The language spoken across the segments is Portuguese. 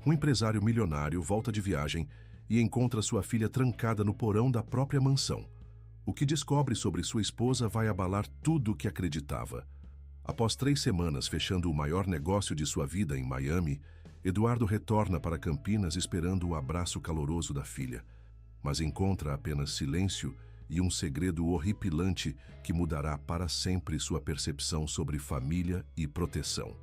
Um empresário milionário volta de viagem e encontra sua filha trancada no porão da própria mansão. O que descobre sobre sua esposa vai abalar tudo o que acreditava. Após 3 semanas fechando o maior negócio de sua vida em Miami, Eduardo retorna para Campinas esperando o abraço caloroso da filha, mas encontra apenas silêncio e um segredo horripilante que mudará para sempre sua percepção sobre família e proteção.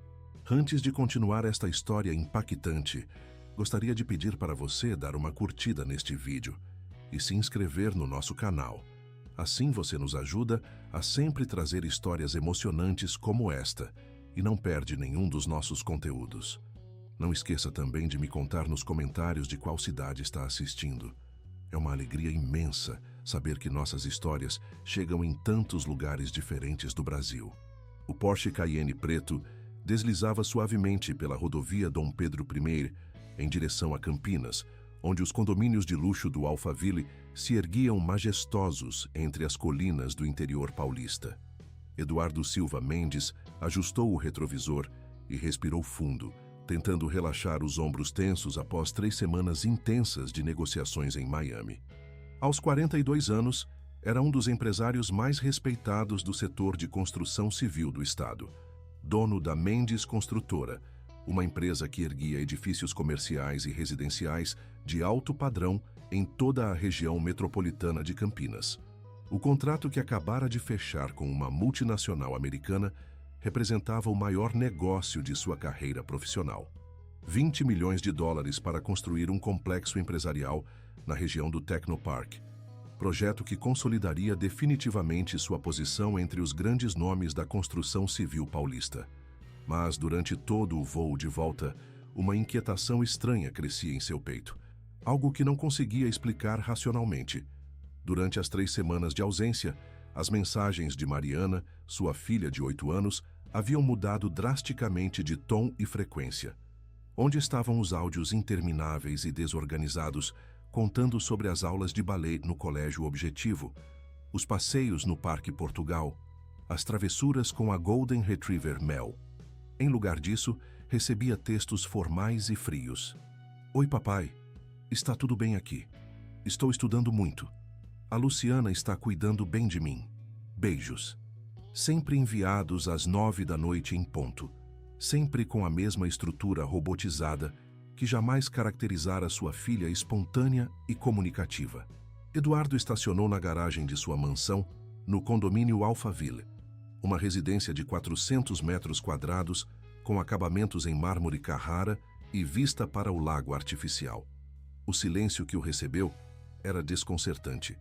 Antes de continuar esta história impactante, gostaria de pedir para você dar uma curtida neste vídeo e se inscrever no nosso canal. Assim você nos ajuda a sempre trazer histórias emocionantes como esta e não perde nenhum dos nossos conteúdos. Não esqueça também de me contar nos comentários de qual cidade está assistindo. É uma alegria imensa saber que nossas histórias chegam em tantos lugares diferentes do Brasil. O Porsche Cayenne preto deslizava suavemente pela rodovia Dom Pedro I em direção a Campinas, onde os condomínios de luxo do Alphaville se erguiam majestosos entre as colinas do interior paulista. Eduardo Silva Mendes ajustou o retrovisor e respirou fundo, tentando relaxar os ombros tensos após 3 semanas intensas de negociações em Miami. Aos 42 anos, era um dos empresários mais respeitados do setor de construção civil do estado, dono da Mendes Construtora, uma empresa que erguia edifícios comerciais e residenciais de alto padrão em toda a região metropolitana de Campinas. O contrato que acabara de fechar com uma multinacional americana representava o maior negócio de sua carreira profissional. 20 milhões de dólares para construir um complexo empresarial na região do Technopark, projeto que consolidaria definitivamente sua posição entre os grandes nomes da construção civil paulista. Mas, durante todo o voo de volta, uma inquietação estranha crescia em seu peito, algo que não conseguia explicar racionalmente. Durante as 3 semanas de ausência, as mensagens de Mariana, sua filha de 8 anos, haviam mudado drasticamente de tom e frequência. Onde estavam os áudios intermináveis e desorganizados, contando sobre as aulas de ballet no Colégio Objetivo, os passeios no Parque Portugal, as travessuras com a Golden Retriever Mel? Em lugar disso, recebia textos formais e frios. Oi, papai. Está tudo bem aqui. Estou estudando muito. A Luciana está cuidando bem de mim. Beijos. Sempre enviados às 9 da noite em ponto. Sempre com a mesma estrutura robotizada que jamais caracterizara sua filha espontânea e comunicativa. Eduardo estacionou na garagem de sua mansão, no condomínio Alphaville, uma residência de 400 metros quadrados, com acabamentos em mármore Carrara e vista para o lago artificial. O silêncio que o recebeu era desconcertante.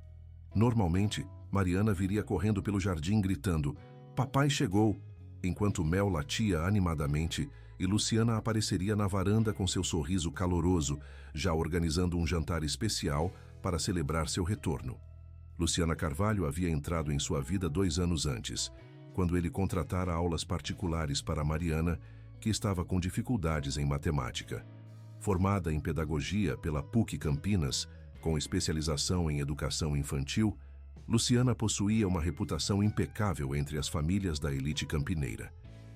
Normalmente, Mariana viria correndo pelo jardim gritando: "Papai chegou!", enquanto Mel latia animadamente e Luciana apareceria na varanda com seu sorriso caloroso, já organizando um jantar especial para celebrar seu retorno. Luciana Carvalho havia entrado em sua vida 2 anos antes, quando ele contratara aulas particulares para Mariana, que estava com dificuldades em matemática. Formada em pedagogia pela PUC Campinas, com especialização em educação infantil, Luciana possuía uma reputação impecável entre as famílias da elite campineira.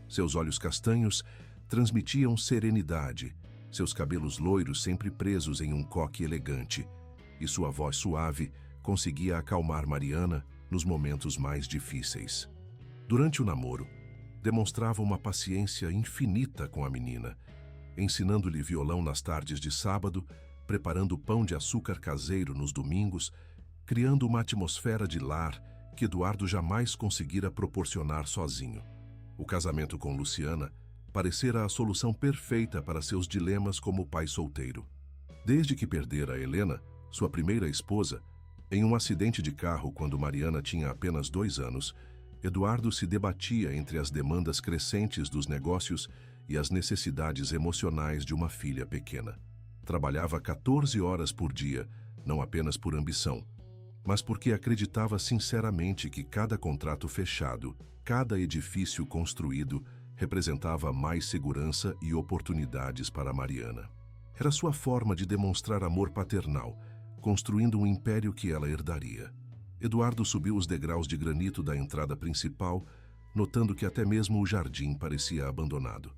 Seus olhos castanhos transmitiam serenidade, seus cabelos loiros sempre presos em um coque elegante, e sua voz suave conseguia acalmar Mariana nos momentos mais difíceis. Durante o namoro, demonstrava uma paciência infinita com a menina, ensinando-lhe violão nas tardes de sábado, preparando pão de açúcar caseiro nos domingos, criando uma atmosfera de lar que Eduardo jamais conseguira proporcionar sozinho. O casamento com Luciana parecera a solução perfeita para seus dilemas como pai solteiro. Desde que perdera Helena, sua primeira esposa, em um acidente de carro quando Mariana tinha apenas 2 anos, Eduardo se debatia entre as demandas crescentes dos negócios e as necessidades emocionais de uma filha pequena. Trabalhava 14 horas por dia, não apenas por ambição, mas porque acreditava sinceramente que cada contrato fechado, cada edifício construído, representava mais segurança e oportunidades para Mariana. Era sua forma de demonstrar amor paternal, construindo um império que ela herdaria. Eduardo subiu os degraus de granito da entrada principal, notando que até mesmo o jardim parecia abandonado.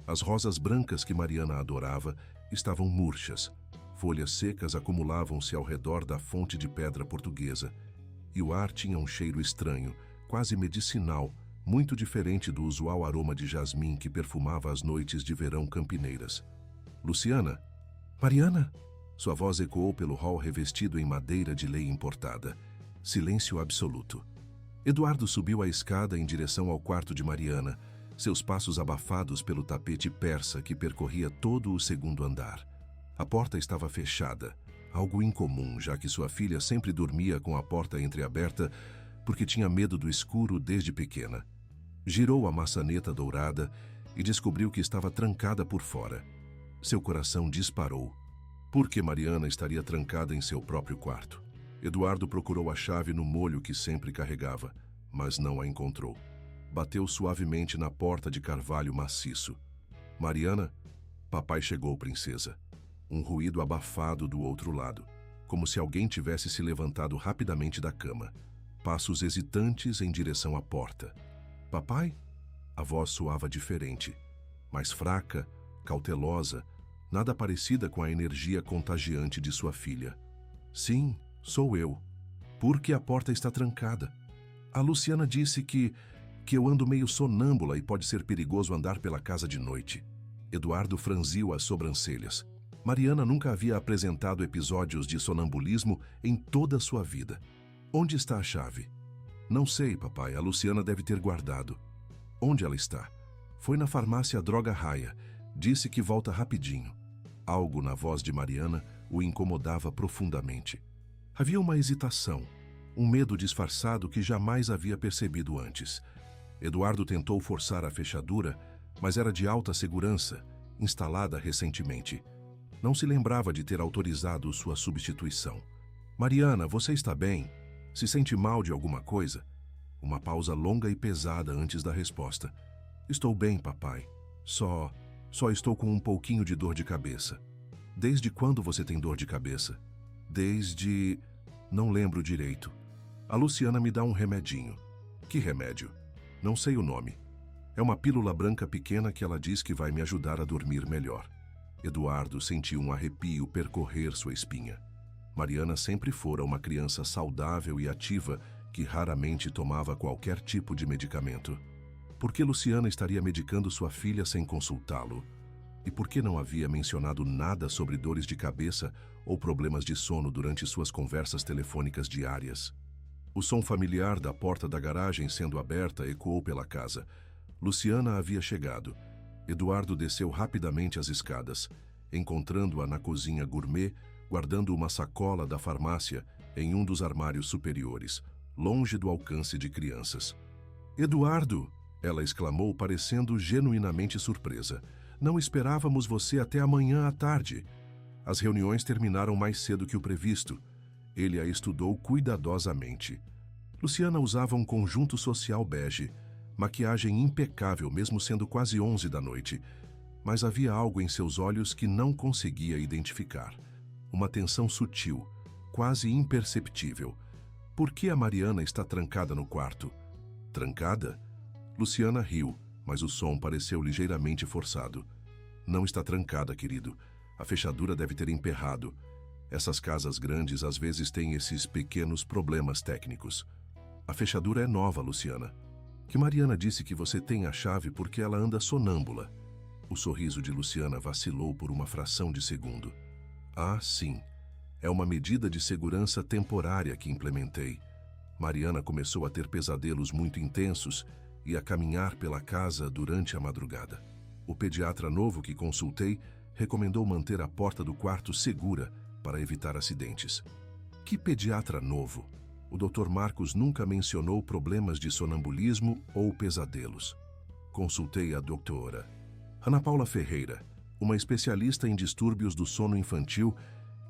As rosas brancas que Mariana adorava estavam murchas. Folhas secas acumulavam-se ao redor da fonte de pedra portuguesa, e o ar tinha um cheiro estranho, quase medicinal, muito diferente do usual aroma de jasmim que perfumava as noites de verão campineiras. Luciana? Mariana? Sua voz ecoou pelo hall revestido em madeira de lei importada. Silêncio absoluto. Eduardo subiu a escada em direção ao quarto de Mariana, seus passos abafados pelo tapete persa que percorria todo o segundo andar. A porta estava fechada, algo incomum, já que sua filha sempre dormia com a porta entreaberta porque tinha medo do escuro desde pequena. Girou a maçaneta dourada e descobriu que estava trancada por fora. Seu coração disparou. Por que Mariana estaria trancada em seu próprio quarto? Eduardo procurou a chave no molho que sempre carregava, mas não a encontrou. Bateu suavemente na porta de carvalho maciço. Mariana? Papai chegou, princesa. Um ruído abafado do outro lado, como se alguém tivesse se levantado rapidamente da cama. Passos hesitantes em direção à porta. Papai? A voz soava diferente, mais fraca, cautelosa, nada parecida com a energia contagiante de sua filha. Sim, sou eu. Por que a porta está trancada? A Luciana disse que eu ando meio sonâmbula e pode ser perigoso andar pela casa de noite. Eduardo franziu as sobrancelhas. Mariana nunca havia apresentado episódios de sonambulismo em toda a sua vida. Onde está a chave? Não sei, papai. A Luciana deve ter guardado. Onde ela está? Foi na farmácia Droga Raia. Disse que volta rapidinho. Algo na voz de Mariana o incomodava profundamente. Havia uma hesitação, um medo disfarçado que jamais havia percebido antes. Eduardo tentou forçar a fechadura, mas era de alta segurança, instalada recentemente. Não se lembrava de ter autorizado sua substituição. Mariana, você está bem? Se sente mal de alguma coisa? Uma pausa longa e pesada antes da resposta. Estou bem, papai. Só estou com um pouquinho de dor de cabeça. Desde quando você tem dor de cabeça? Desde... Não lembro direito. A Luciana me dá um remedinho. Que remédio? Não sei o nome. É uma pílula branca pequena que ela diz que vai me ajudar a dormir melhor. Eduardo sentiu um arrepio percorrer sua espinha. Mariana sempre fora uma criança saudável e ativa que raramente tomava qualquer tipo de medicamento. Por que Luciana estaria medicando sua filha sem consultá-lo? E por que não havia mencionado nada sobre dores de cabeça ou problemas de sono durante suas conversas telefônicas diárias? O som familiar da porta da garagem sendo aberta ecoou pela casa. Luciana havia chegado. Eduardo desceu rapidamente as escadas, encontrando-a na cozinha gourmet, guardando uma sacola da farmácia em um dos armários superiores, longe do alcance de crianças. Eduardo! Ela exclamou, parecendo genuinamente surpresa. Não esperávamos você até amanhã à tarde. As reuniões terminaram mais cedo que o previsto. Ele a estudou cuidadosamente. Luciana usava um conjunto social bege, maquiagem impecável mesmo sendo quase 11 da noite, mas havia algo em seus olhos que não conseguia identificar. Uma tensão sutil, quase imperceptível. Por que a Mariana está trancada no quarto? Trancada? Luciana riu, mas o som pareceu ligeiramente forçado. Não está trancada, querido. A fechadura deve ter emperrado. Essas casas grandes às vezes têm esses pequenos problemas técnicos. A fechadura é nova, Luciana. Que Mariana disse que você tem a chave porque ela anda sonâmbula. O sorriso de Luciana vacilou por uma fração de segundo. Ah, sim. É uma medida de segurança temporária que implementei. Mariana começou a ter pesadelos muito intensos e a caminhar pela casa durante a madrugada. O pediatra novo que consultei recomendou manter a porta do quarto segura para evitar acidentes. Que pediatra novo? O Dr. Marcos nunca mencionou problemas de sonambulismo ou pesadelos. Consultei a doutora Ana Paula Ferreira, uma especialista em distúrbios do sono infantil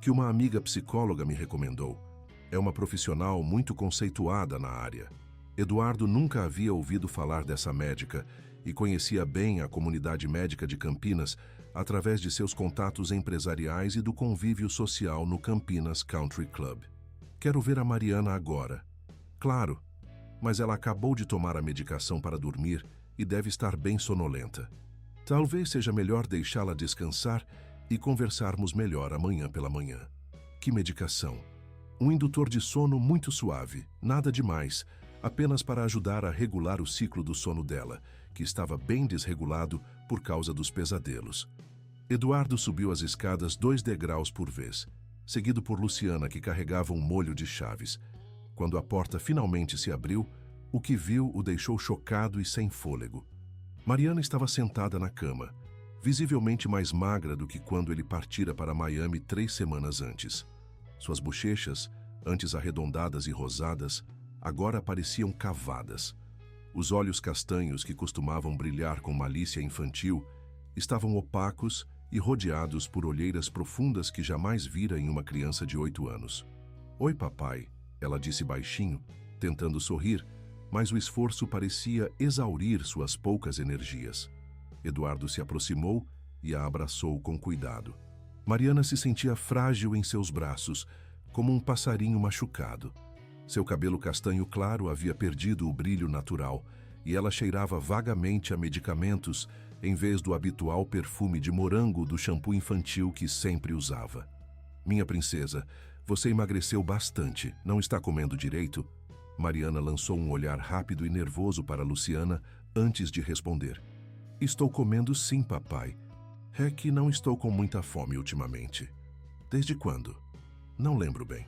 que uma amiga psicóloga me recomendou. É uma profissional muito conceituada na área. Eduardo nunca havia ouvido falar dessa médica e conhecia bem a comunidade médica de Campinas através de seus contatos empresariais e do convívio social no Campinas Country Club. Quero ver a Mariana agora. Claro, mas ela acabou de tomar a medicação para dormir e deve estar bem sonolenta. Talvez seja melhor deixá-la descansar e conversarmos melhor amanhã pela manhã. Que medicação? Um indutor de sono muito suave, nada demais, apenas para ajudar a regular o ciclo do sono dela, que estava bem desregulado por causa dos pesadelos. Eduardo subiu as escadas 2 degraus por vez, seguido por Luciana, que carregava um molho de chaves. Quando a porta finalmente se abriu, o que viu o deixou chocado e sem fôlego. Mariana estava sentada na cama, visivelmente mais magra do que quando ele partira para Miami 3 semanas antes. Suas bochechas, antes arredondadas e rosadas, agora pareciam cavadas. Os olhos castanhos, que costumavam brilhar com malícia infantil, estavam opacos e rodeados por olheiras profundas que jamais vira em uma criança de 8 anos. "Oi, papai", ela disse baixinho, tentando sorrir, mas o esforço parecia exaurir suas poucas energias. Eduardo se aproximou e a abraçou com cuidado. Mariana se sentia frágil em seus braços, como um passarinho machucado. Seu cabelo castanho claro havia perdido o brilho natural e ela cheirava vagamente a medicamentos em vez do habitual perfume de morango do shampoo infantil que sempre usava. "Minha princesa, você emagreceu bastante. Não está comendo direito?" Mariana lançou um olhar rápido e nervoso para Luciana antes de responder. "Estou comendo sim, papai. É que não estou com muita fome ultimamente." "Desde quando?" "Não lembro bem."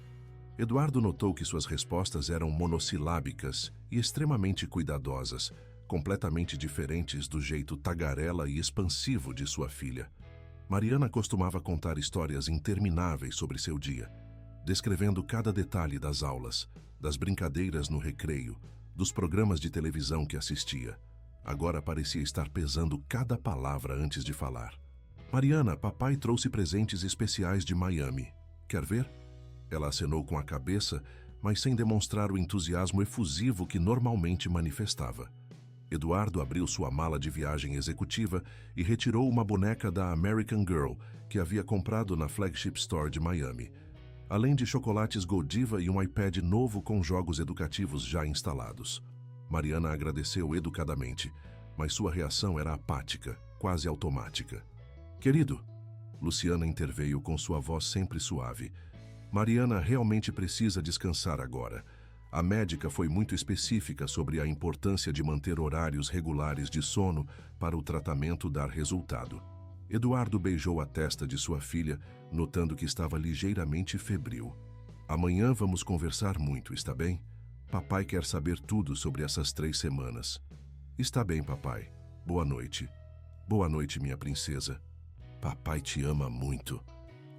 Eduardo notou que suas respostas eram monossilábicas e extremamente cuidadosas, completamente diferentes do jeito tagarela e expansivo de sua filha. Mariana costumava contar histórias intermináveis sobre seu dia, descrevendo cada detalhe das aulas, das brincadeiras no recreio, dos programas de televisão que assistia. Agora parecia estar pesando cada palavra antes de falar. "Mariana, papai trouxe presentes especiais de Miami. Quer ver?" Ela acenou com a cabeça, mas sem demonstrar o entusiasmo efusivo que normalmente manifestava. Eduardo abriu sua mala de viagem executiva e retirou uma boneca da American Girl que havia comprado na Flagship Store de Miami, além de chocolates Godiva e um iPad novo com jogos educativos já instalados. Mariana agradeceu educadamente, mas sua reação era apática, quase automática. "Querido", Luciana interveio com sua voz sempre suave, "Mariana realmente precisa descansar agora. A médica foi muito específica sobre a importância de manter horários regulares de sono para o tratamento dar resultado." Eduardo beijou a testa de sua filha, notando que estava ligeiramente febril. "Amanhã vamos conversar muito, está bem? Papai quer saber tudo sobre essas 3 semanas." "Está bem, papai. Boa noite." "Boa noite, minha princesa." "Papai te ama muito."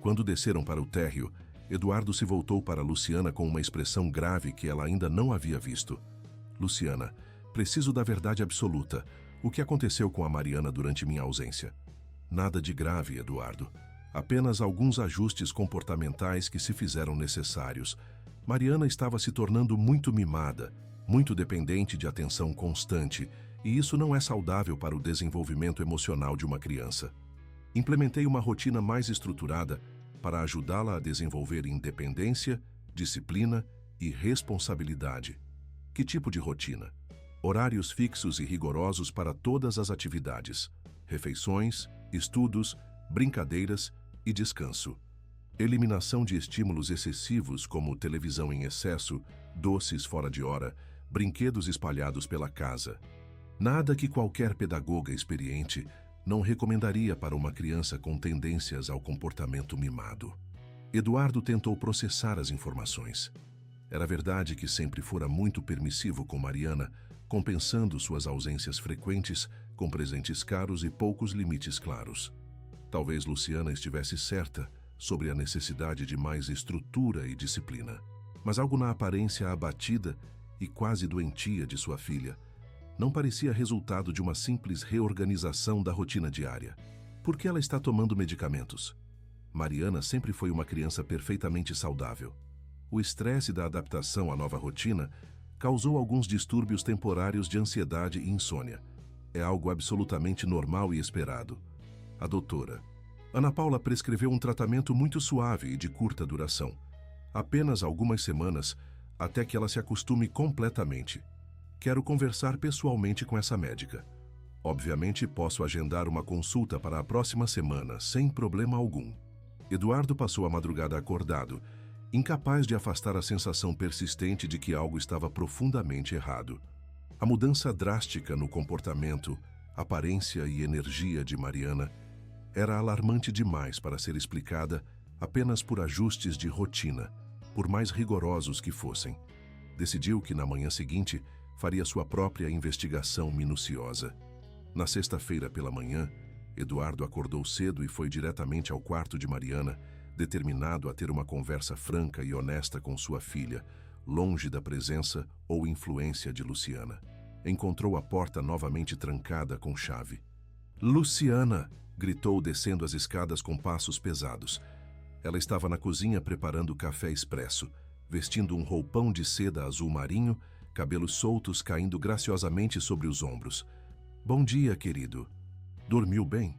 Quando desceram para o térreo, Eduardo se voltou para Luciana com uma expressão grave que ela ainda não havia visto. "Luciana, preciso da verdade absoluta. O que aconteceu com a Mariana durante minha ausência?" "Nada de grave, Eduardo. Apenas alguns ajustes comportamentais que se fizeram necessários. Mariana estava se tornando muito mimada, muito dependente de atenção constante, e isso não é saudável para o desenvolvimento emocional de uma criança. Implementei uma rotina mais estruturada para ajudá-la a desenvolver independência, disciplina e responsabilidade." "Que tipo de rotina?" "Horários fixos e rigorosos para todas as atividades, refeições, estudos, brincadeiras e descanso. Eliminação de estímulos excessivos como televisão em excesso, doces fora de hora, brinquedos espalhados pela casa. Nada que qualquer pedagoga experiente não recomendaria para uma criança com tendências ao comportamento mimado." Eduardo tentou processar as informações. Era verdade que sempre fora muito permissivo com Mariana, compensando suas ausências frequentes com presentes caros e poucos limites claros. Talvez Luciana estivesse certa sobre a necessidade de mais estrutura e disciplina. Mas algo na aparência abatida e quase doentia de sua filha não parecia resultado de uma simples reorganização da rotina diária. "Por que ela está tomando medicamentos?" Mariana sempre foi uma criança perfeitamente saudável. O estresse da adaptação à nova rotina causou alguns distúrbios temporários de ansiedade e insônia. É algo absolutamente normal e esperado. A doutora Ana Paula prescreveu um tratamento muito suave e de curta duração. Apenas algumas semanas até que ela se acostume completamente. Quero conversar pessoalmente com essa médica. Obviamente, posso agendar uma consulta para a próxima semana, sem problema algum. Eduardo passou a madrugada acordado, incapaz de afastar a sensação persistente de que algo estava profundamente errado. A mudança drástica no comportamento, aparência e energia de Mariana era alarmante demais para ser explicada apenas por ajustes de rotina, por mais rigorosos que fossem. Decidiu que na manhã seguinte faria sua própria investigação minuciosa. Na sexta-feira pela manhã, Eduardo acordou cedo e foi diretamente ao quarto de Mariana, determinado a ter uma conversa franca e honesta com sua filha, longe da presença ou influência de Luciana. Encontrou a porta novamente trancada com chave. "Luciana!" gritou descendo as escadas com passos pesados. Ela estava na cozinha preparando café expresso, vestindo um roupão de seda azul marinho, cabelos soltos caindo graciosamente sobre os ombros. "Bom dia, querido. Dormiu bem?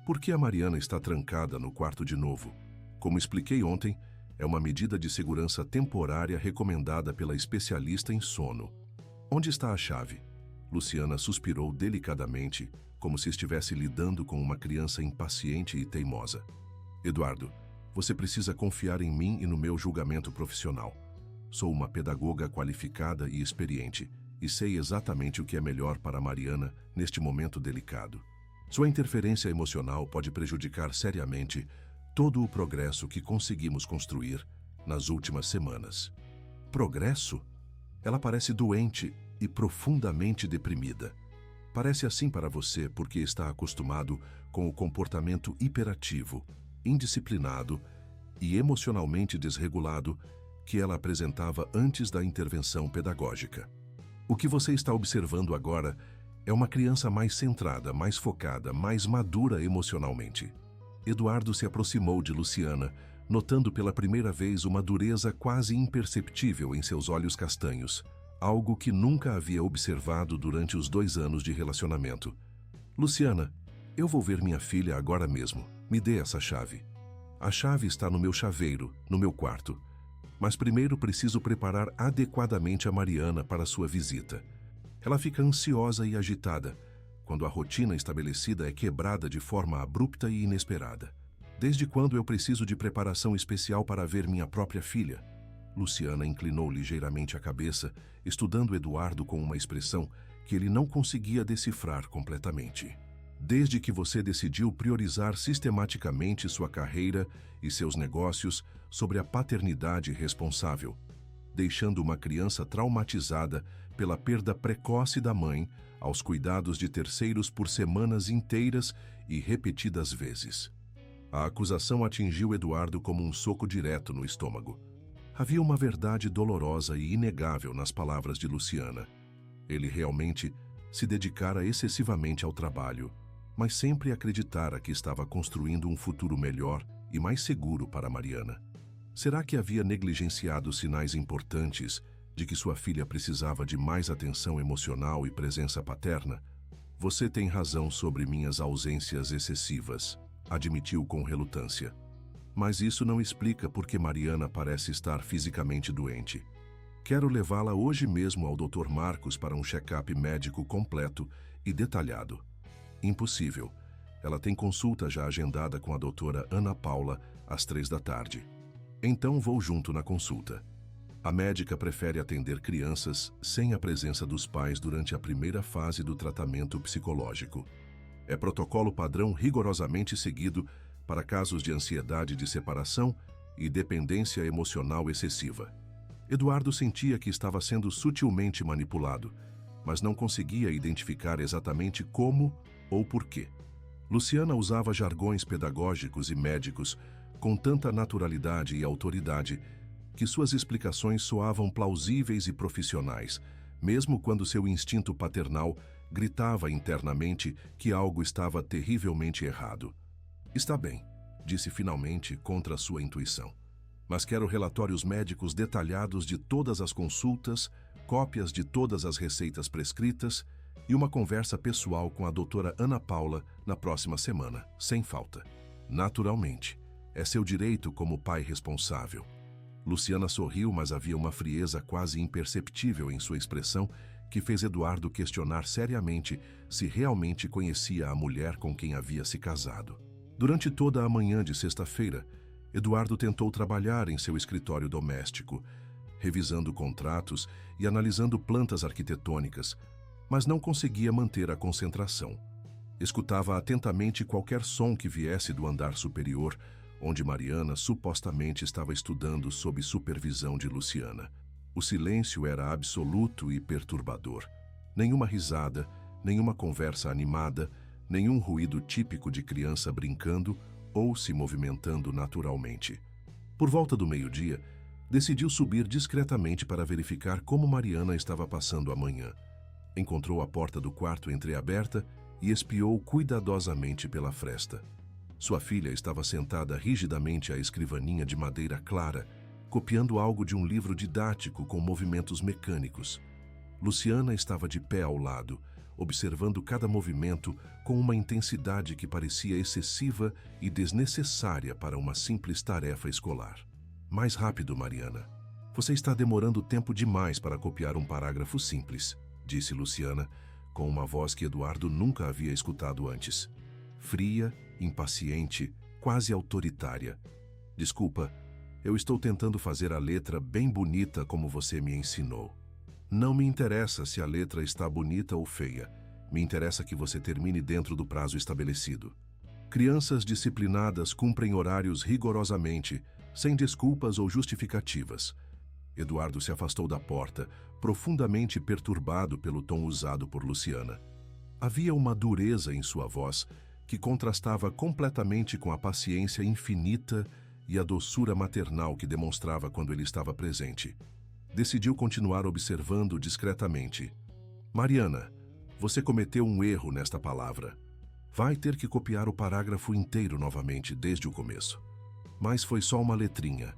Por que a Mariana está trancada no quarto de novo? Como expliquei ontem, é uma medida de segurança temporária recomendada pela especialista em sono. Onde está a chave?" Luciana suspirou delicadamente, como se estivesse lidando com uma criança impaciente e teimosa. "Eduardo, você precisa confiar em mim e no meu julgamento profissional. Sou uma pedagoga qualificada e experiente, e sei exatamente o que é melhor para Mariana neste momento delicado. Sua interferência emocional pode prejudicar seriamente todo o progresso que conseguimos construir nas últimas semanas." "Progresso?" Ela parece doente e profundamente deprimida. Parece assim para você porque está acostumado com o comportamento hiperativo, indisciplinado e emocionalmente desregulado que ela apresentava antes da intervenção pedagógica. O que você está observando agora é uma criança mais centrada, mais focada, mais madura emocionalmente. Eduardo se aproximou de Luciana, notando pela primeira vez uma dureza quase imperceptível em seus olhos castanhos, algo que nunca havia observado durante os 2 anos de relacionamento. "Luciana, eu vou ver minha filha agora mesmo. Me dê essa chave." "A chave está no meu chaveiro, no meu quarto. Mas primeiro preciso preparar adequadamente a Mariana para sua visita. Ela fica ansiosa e agitada quando a rotina estabelecida é quebrada de forma abrupta e inesperada. Desde quando eu preciso de preparação especial para ver minha própria filha?" Luciana inclinou ligeiramente a cabeça, estudando Eduardo com uma expressão que ele não conseguia decifrar completamente. "Desde que você decidiu priorizar sistematicamente sua carreira e seus negócios sobre a paternidade responsável, deixando uma criança traumatizada pela perda precoce da mãe aos cuidados de terceiros por semanas inteiras e repetidas vezes." A acusação atingiu Eduardo como um soco direto no estômago. Havia uma verdade dolorosa e inegável nas palavras de Luciana. Ele realmente se dedicara excessivamente ao trabalho, mas sempre acreditara que estava construindo um futuro melhor e mais seguro para Mariana. Será que havia negligenciado sinais importantes de que sua filha precisava de mais atenção emocional e presença paterna? "Você tem razão sobre minhas ausências excessivas", admitiu com relutância. "Mas isso não explica por que Mariana parece estar fisicamente doente. Quero levá-la hoje mesmo ao Dr. Marcos para um check-up médico completo e detalhado." "Impossível. Ela tem consulta já agendada com a doutora Ana Paula às 15h. "Então vou junto na consulta." A médica prefere atender crianças sem a presença dos pais durante a primeira fase do tratamento psicológico. É protocolo padrão rigorosamente seguido para casos de ansiedade de separação e dependência emocional excessiva. Eduardo sentia que estava sendo sutilmente manipulado, mas não conseguia identificar exatamente como ou por quê. Luciana usava jargões pedagógicos e médicos com tanta naturalidade e autoridade que suas explicações soavam plausíveis e profissionais, mesmo quando seu instinto paternal gritava internamente que algo estava terrivelmente errado. "Está bem", disse finalmente contra sua intuição. "Mas quero relatórios médicos detalhados de todas as consultas, cópias de todas as receitas prescritas e uma conversa pessoal com a doutora Ana Paula na próxima semana, sem falta." "Naturalmente. É seu direito como pai responsável." Luciana sorriu, mas havia uma frieza quase imperceptível em sua expressão que fez Eduardo questionar seriamente se realmente conhecia a mulher com quem havia se casado. Durante toda a manhã de sexta-feira, Eduardo tentou trabalhar em seu escritório doméstico, revisando contratos e analisando plantas arquitetônicas, mas não conseguia manter a concentração. Escutava atentamente qualquer som que viesse do andar superior, onde Mariana supostamente estava estudando sob supervisão de Luciana. O silêncio era absoluto e perturbador. Nenhuma risada, nenhuma conversa animada, nenhum ruído típico de criança brincando ou se movimentando naturalmente. Por volta do meio-dia, decidiu subir discretamente para verificar como Mariana estava passando a manhã. Encontrou a porta do quarto entreaberta e espiou cuidadosamente pela fresta. Sua filha estava sentada rigidamente à escrivaninha de madeira clara, copiando algo de um livro didático com movimentos mecânicos. Luciana estava de pé ao lado, observando cada movimento com uma intensidade que parecia excessiva e desnecessária para uma simples tarefa escolar. Mais rápido, Mariana. Você está demorando tempo demais para copiar um parágrafo simples, disse Luciana, com uma voz que Eduardo nunca havia escutado antes. Fria, impaciente, quase autoritária. Desculpa, eu estou tentando fazer a letra bem bonita como você me ensinou. Não me interessa se a letra está bonita ou feia. Me interessa que você termine dentro do prazo estabelecido. Crianças disciplinadas cumprem horários rigorosamente, sem desculpas ou justificativas. Eduardo se afastou da porta, profundamente perturbado pelo tom usado por Luciana. Havia uma dureza em sua voz que contrastava completamente com a paciência infinita e a doçura maternal que demonstrava quando ele estava presente. Decidiu continuar observando discretamente. Mariana, você cometeu um erro nesta palavra. Vai ter que copiar o parágrafo inteiro novamente, desde o começo. Mas foi só uma letrinha.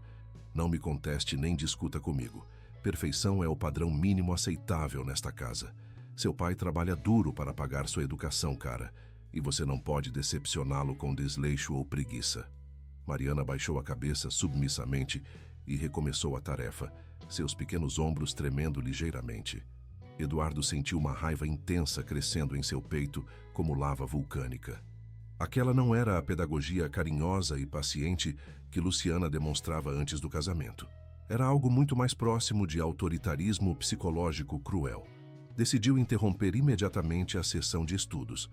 Não me conteste nem discuta comigo. Perfeição é o padrão mínimo aceitável nesta casa. Seu pai trabalha duro para pagar sua educação, cara, e você não pode decepcioná-lo com desleixo ou preguiça. Mariana baixou a cabeça submissamente e recomeçou a tarefa, seus pequenos ombros tremendo ligeiramente. Eduardo sentiu uma raiva intensa crescendo em seu peito como lava vulcânica. Aquela não era a pedagogia carinhosa e paciente que Luciana demonstrava antes do casamento. Era algo muito mais próximo de autoritarismo psicológico cruel. Decidiu interromper imediatamente a sessão de estudos.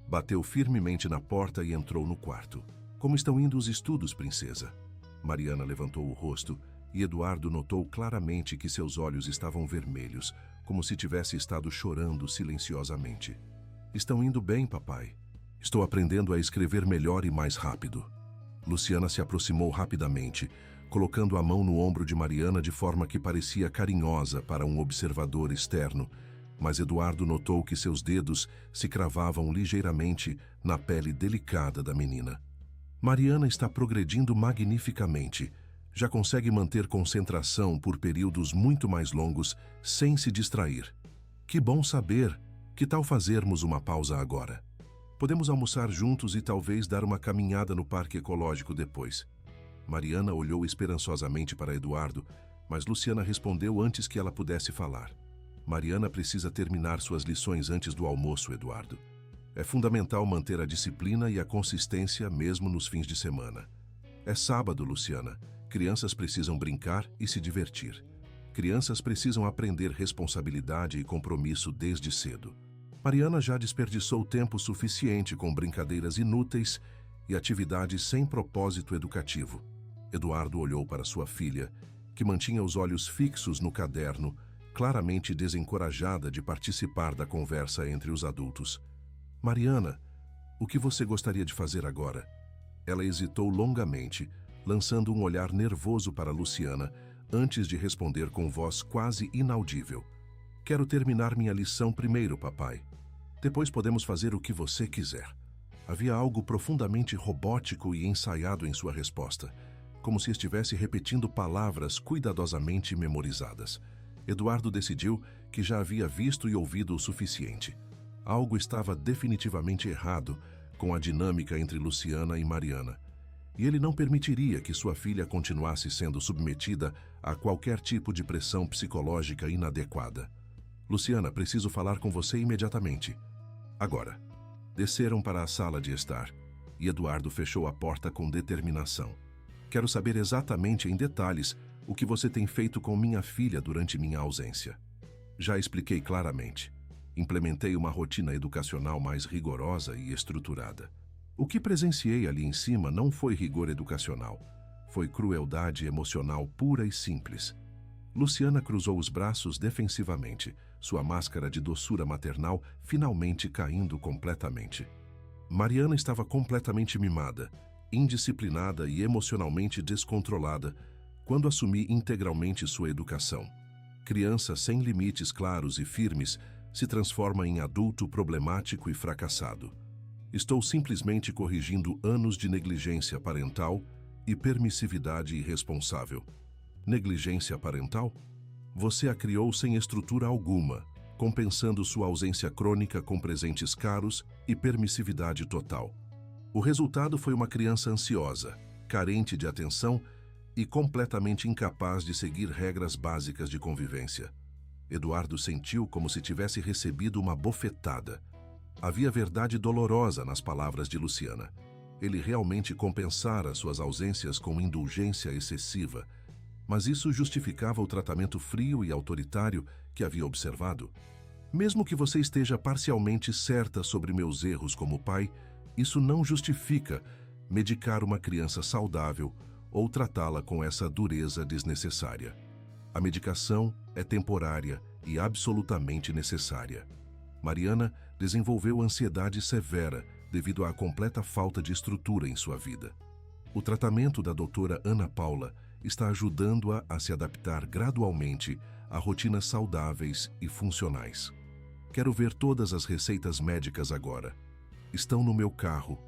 Bateu firmemente na porta e entrou no quarto. Como estão indo os estudos, princesa? Mariana levantou o rosto e Eduardo notou claramente que seus olhos estavam vermelhos, como se tivesse estado chorando silenciosamente. Estão indo bem, papai. Estou aprendendo a escrever melhor e mais rápido. Luciana se aproximou rapidamente, colocando a mão no ombro de Mariana de forma que parecia carinhosa para um observador externo, mas Eduardo notou que seus dedos se cravavam ligeiramente na pele delicada da menina. Mariana está progredindo magnificamente. Já consegue manter concentração por períodos muito mais longos sem se distrair. Que bom saber! Que tal fazermos uma pausa agora? Podemos almoçar juntos e talvez dar uma caminhada no parque ecológico depois. Mariana olhou esperançosamente para Eduardo, mas Luciana respondeu antes que ela pudesse falar. Mariana precisa terminar suas lições antes do almoço, Eduardo. É fundamental manter a disciplina e a consistência mesmo nos fins de semana. É sábado, Luciana. Crianças precisam brincar e se divertir. Crianças precisam aprender responsabilidade e compromisso desde cedo. Mariana já desperdiçou tempo suficiente com brincadeiras inúteis e atividades sem propósito educativo. Eduardo olhou para sua filha, que mantinha os olhos fixos no caderno, claramente desencorajada de participar da conversa entre os adultos. Mariana, o que você gostaria de fazer agora? Ela hesitou longamente, lançando um olhar nervoso para Luciana, antes de responder com voz quase inaudível. Quero terminar minha lição primeiro, papai. Depois podemos fazer o que você quiser. Havia algo profundamente robótico e ensaiado em sua resposta, como se estivesse repetindo palavras cuidadosamente memorizadas. Eduardo decidiu que já havia visto e ouvido o suficiente. Algo estava definitivamente errado com a dinâmica entre Luciana e Mariana, e ele não permitiria que sua filha continuasse sendo submetida a qualquer tipo de pressão psicológica inadequada. Luciana, preciso falar com você imediatamente. Agora. Desceram para a sala de estar, e Eduardo fechou a porta com determinação. Quero saber exatamente em detalhes o que você tem feito com minha filha durante minha ausência. Já expliquei claramente. Implementei uma rotina educacional mais rigorosa e estruturada. O que presenciei ali em cima não foi rigor educacional. Foi crueldade emocional pura e simples. Luciana cruzou os braços defensivamente, sua máscara de doçura maternal finalmente caindo completamente. Mariana estava completamente mimada, indisciplinada e emocionalmente descontrolada quando assumi integralmente sua educação. Criança sem limites claros e firmes se transforma em adulto problemático e fracassado. Estou simplesmente corrigindo anos de negligência parental e permissividade irresponsável. Negligência parental? Você a criou sem estrutura alguma, compensando sua ausência crônica com presentes caros e permissividade total. O resultado foi uma criança ansiosa, carente de atenção e completamente incapaz de seguir regras básicas de convivência. Eduardo sentiu como se tivesse recebido uma bofetada. Havia verdade dolorosa nas palavras de Luciana. Ele realmente compensara suas ausências com indulgência excessiva, mas isso justificava o tratamento frio e autoritário que havia observado. Mesmo que você esteja parcialmente certa sobre meus erros como pai, isso não justifica medicar uma criança saudável ou tratá-la com essa dureza desnecessária. A medicação é temporária e absolutamente necessária. Mariana desenvolveu ansiedade severa devido à completa falta de estrutura em sua vida. O tratamento da doutora Ana Paula está ajudando-a a se adaptar gradualmente a rotinas saudáveis e funcionais. Quero ver todas as receitas médicas agora. Estão no meu carro.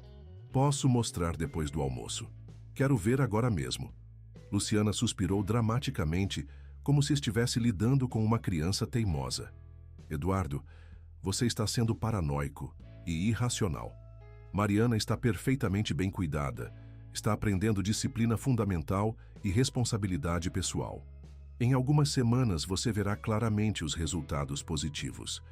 Posso mostrar depois do almoço. Quero ver agora mesmo. Luciana suspirou dramaticamente, como se estivesse lidando com uma criança teimosa. Eduardo, você está sendo paranoico e irracional. Mariana está perfeitamente bem cuidada. Está aprendendo disciplina fundamental e responsabilidade pessoal. Em algumas semanas você verá claramente os resultados positivos.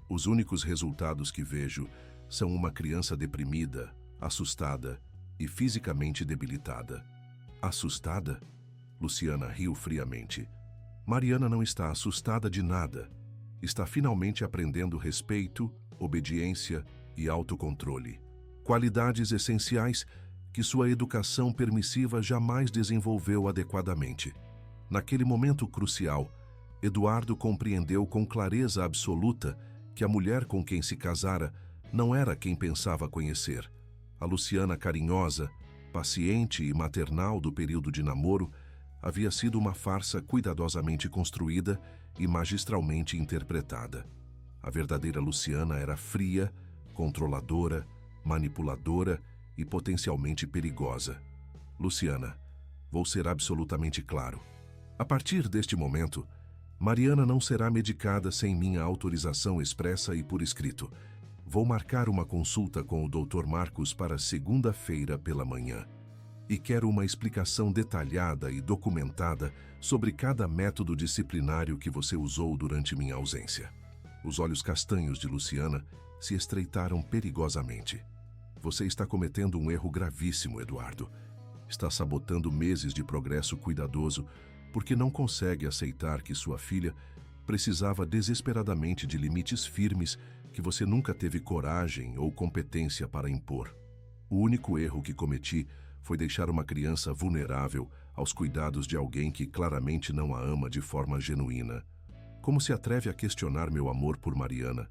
Os únicos resultados que vejo são uma criança deprimida, assustada e fisicamente debilitada. Assustada? Luciana riu friamente. Mariana não está assustada de nada. Está finalmente aprendendo respeito, obediência e autocontrole. Qualidades essenciais que sua educação permissiva jamais desenvolveu adequadamente. Naquele momento crucial, Eduardo compreendeu com clareza absoluta que a mulher com quem se casara não era quem pensava conhecer. A Luciana carinhosa, paciente e maternal do período de namoro havia sido uma farsa cuidadosamente construída e magistralmente interpretada. A verdadeira Luciana era fria, controladora, manipuladora e potencialmente perigosa. Luciana, vou ser absolutamente claro. A partir deste momento, Mariana não será medicada sem minha autorização expressa e por escrito. Vou marcar uma consulta com o Dr. Marcos para segunda-feira pela manhã. E quero uma explicação detalhada e documentada sobre cada método disciplinário que você usou durante minha ausência. Os olhos castanhos de Luciana se estreitaram perigosamente. Você está cometendo um erro gravíssimo, Eduardo. Está sabotando meses de progresso cuidadoso porque não consegue aceitar que sua filha precisava desesperadamente de limites firmes que você nunca teve coragem ou competência para impor. O único erro que cometi foi deixar uma criança vulnerável aos cuidados de alguém que claramente não a ama de forma genuína. Como se atreve a questionar meu amor por Mariana?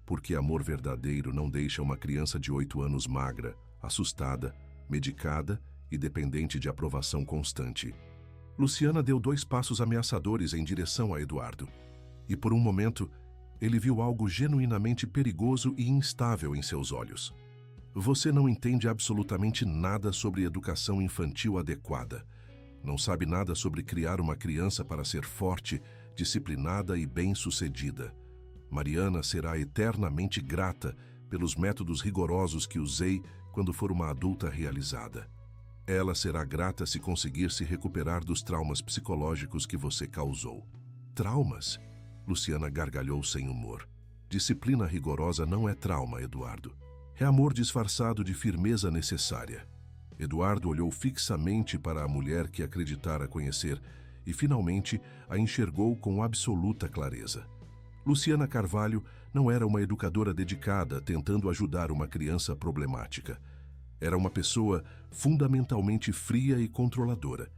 Porque amor verdadeiro não deixa uma criança de 8 anos magra, assustada, medicada e dependente de aprovação constante. Luciana deu 2 passos ameaçadores em direção a Eduardo. E por um momento, ele viu algo genuinamente perigoso e instável em seus olhos. Você não entende absolutamente nada sobre educação infantil adequada. Não sabe nada sobre criar uma criança para ser forte, disciplinada e bem-sucedida. Mariana será eternamente grata pelos métodos rigorosos que usei quando for uma adulta realizada. Ela será grata se conseguir se recuperar dos traumas psicológicos que você causou. Traumas? Luciana gargalhou sem humor. Disciplina rigorosa não é trauma, Eduardo. É amor disfarçado de firmeza necessária. Eduardo olhou fixamente para a mulher que acreditara conhecer e, finalmente, a enxergou com absoluta clareza. Luciana Carvalho não era uma educadora dedicada tentando ajudar uma criança problemática. Era uma pessoa fundamentalmente fria e controladora,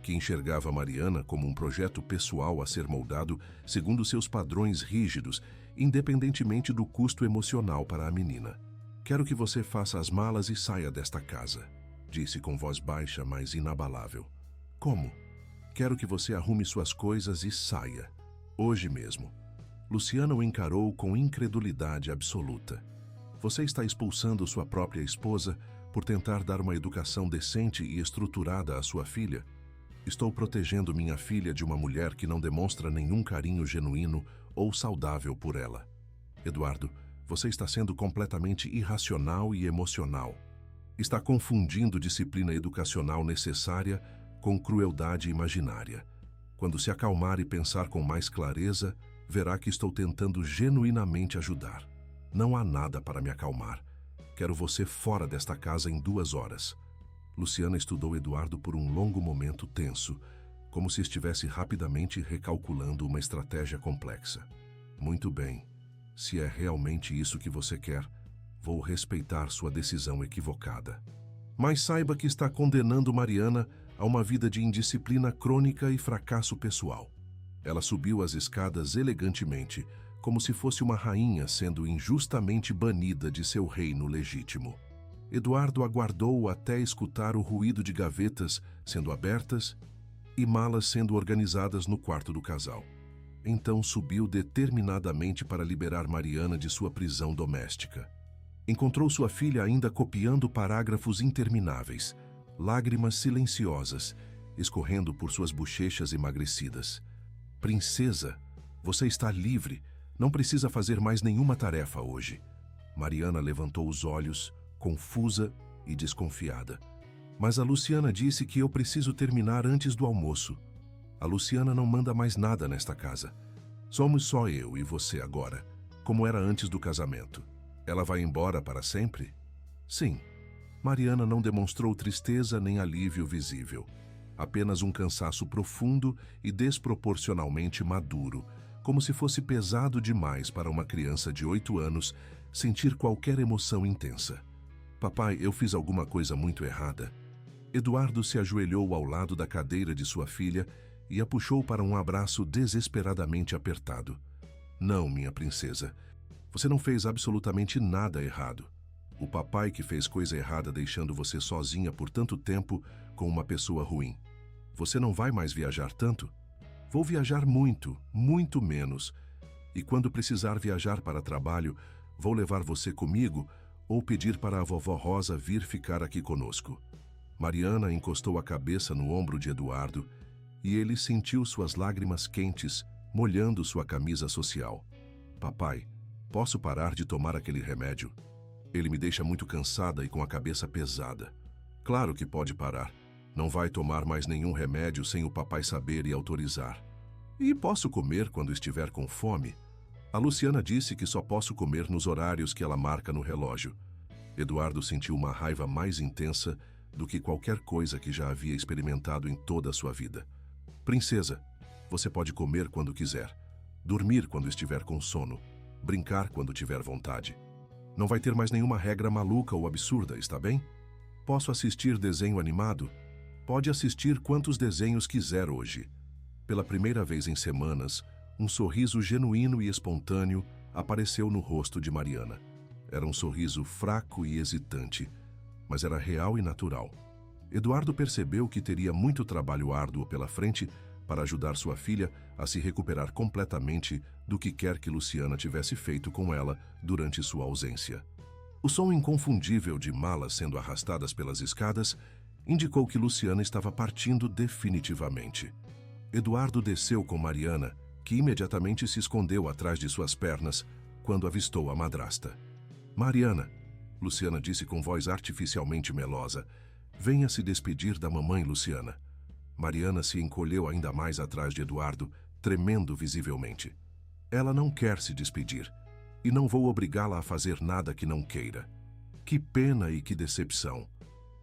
que enxergava Mariana como um projeto pessoal a ser moldado segundo seus padrões rígidos, independentemente do custo emocional para a menina. "Quero que você faça as malas e saia desta casa", disse com voz baixa, mas inabalável. "Como?" "Quero que você arrume suas coisas e saia. Hoje mesmo." Luciana o encarou com incredulidade absoluta. "Você está expulsando sua própria esposa por tentar dar uma educação decente e estruturada à sua filha?" "Estou protegendo minha filha de uma mulher que não demonstra nenhum carinho genuíno ou saudável por ela." "Eduardo, você está sendo completamente irracional e emocional. Está confundindo disciplina educacional necessária com crueldade imaginária. Quando se acalmar e pensar com mais clareza, verá que estou tentando genuinamente ajudar. Não há nada para me acalmar. Quero você fora desta casa em 2 horas." Luciana estudou Eduardo por um longo momento tenso, como se estivesse rapidamente recalculando uma estratégia complexa. "Muito bem. Se é realmente isso que você quer, vou respeitar sua decisão equivocada. Mas saiba que está condenando Mariana a uma vida de indisciplina crônica e fracasso pessoal." Ela subiu as escadas elegantemente, como se fosse uma rainha sendo injustamente banida de seu reino legítimo. Eduardo aguardou até escutar o ruído de gavetas sendo abertas e malas sendo organizadas no quarto do casal. Então subiu determinadamente para liberar Mariana de sua prisão doméstica. Encontrou sua filha ainda copiando parágrafos intermináveis, lágrimas silenciosas, escorrendo por suas bochechas emagrecidas. "Princesa, você está livre. Não precisa fazer mais nenhuma tarefa hoje." Mariana levantou os olhos, confusa e desconfiada. "Mas a Luciana disse que eu preciso terminar antes do almoço." "A Luciana não manda mais nada nesta casa. Somos só eu e você agora, como era antes do casamento." "Ela vai embora para sempre?" "Sim." Mariana não demonstrou tristeza nem alívio visível. Apenas um cansaço profundo e desproporcionalmente maduro, como se fosse pesado demais para uma criança de 8 anos sentir qualquer emoção intensa. "Papai, eu fiz alguma coisa muito errada." Eduardo se ajoelhou ao lado da cadeira de sua filha e a puxou para um abraço desesperadamente apertado. "Não, minha princesa. Você não fez absolutamente nada errado. O papai que fez coisa errada deixando você sozinha por tanto tempo com uma pessoa ruim. Você não vai mais viajar tanto? Vou viajar muito, muito menos. E quando precisar viajar para trabalho, vou levar você comigo ou pedir para a vovó Rosa vir ficar aqui conosco." Mariana encostou a cabeça no ombro de Eduardo e ele sentiu suas lágrimas quentes molhando sua camisa social. "Papai, posso parar de tomar aquele remédio? Ele me deixa muito cansada e com a cabeça pesada." "Claro que pode parar. Não vai tomar mais nenhum remédio sem o papai saber e autorizar." "E posso comer quando estiver com fome?" "A Luciana disse que só posso comer nos horários que ela marca no relógio." Eduardo sentiu uma raiva mais intensa do que qualquer coisa que já havia experimentado em toda a sua vida. "Princesa, você pode comer quando quiser, dormir quando estiver com sono, brincar quando tiver vontade. Não vai ter mais nenhuma regra maluca ou absurda, está bem? Posso assistir desenho animado? Pode assistir quantos desenhos quiser hoje." Pela primeira vez em semanas, um sorriso genuíno e espontâneo apareceu no rosto de Mariana. Era um sorriso fraco e hesitante, mas era real e natural. Eduardo percebeu que teria muito trabalho árduo pela frente para ajudar sua filha a se recuperar completamente do que quer que Luciana tivesse feito com ela durante sua ausência. O som inconfundível de malas sendo arrastadas pelas escadas indicou que Luciana estava partindo definitivamente. Eduardo desceu com Mariana, que imediatamente se escondeu atrás de suas pernas quando avistou a madrasta. "Mariana", Luciana disse com voz artificialmente melosa, "venha se despedir da mamãe, Luciana." Mariana se encolheu ainda mais atrás de Eduardo, tremendo visivelmente. Ela não quer se despedir, e não vou obrigá-la a fazer nada que não queira. Que pena e que decepção.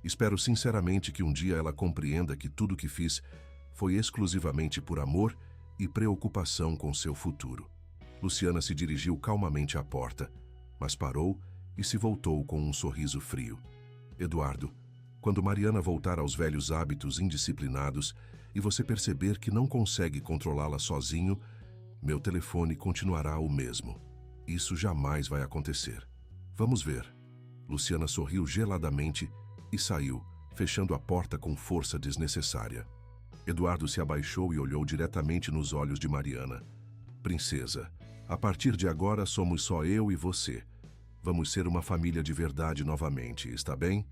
Espero sinceramente que um dia ela compreenda que tudo o que fiz foi exclusivamente por amor e preocupação com seu futuro. Luciana se dirigiu calmamente à porta, mas parou e se voltou com um sorriso frio. Eduardo, quando Mariana voltar aos velhos hábitos indisciplinados e você perceber que não consegue controlá-la sozinho, meu telefone continuará o mesmo. Isso jamais vai acontecer. Vamos ver. Luciana sorriu geladamente e saiu, fechando a porta com força desnecessária. Eduardo se abaixou e olhou diretamente nos olhos de Mariana. Princesa, a partir de agora somos só eu e você. Vamos ser uma família de verdade novamente, está bem?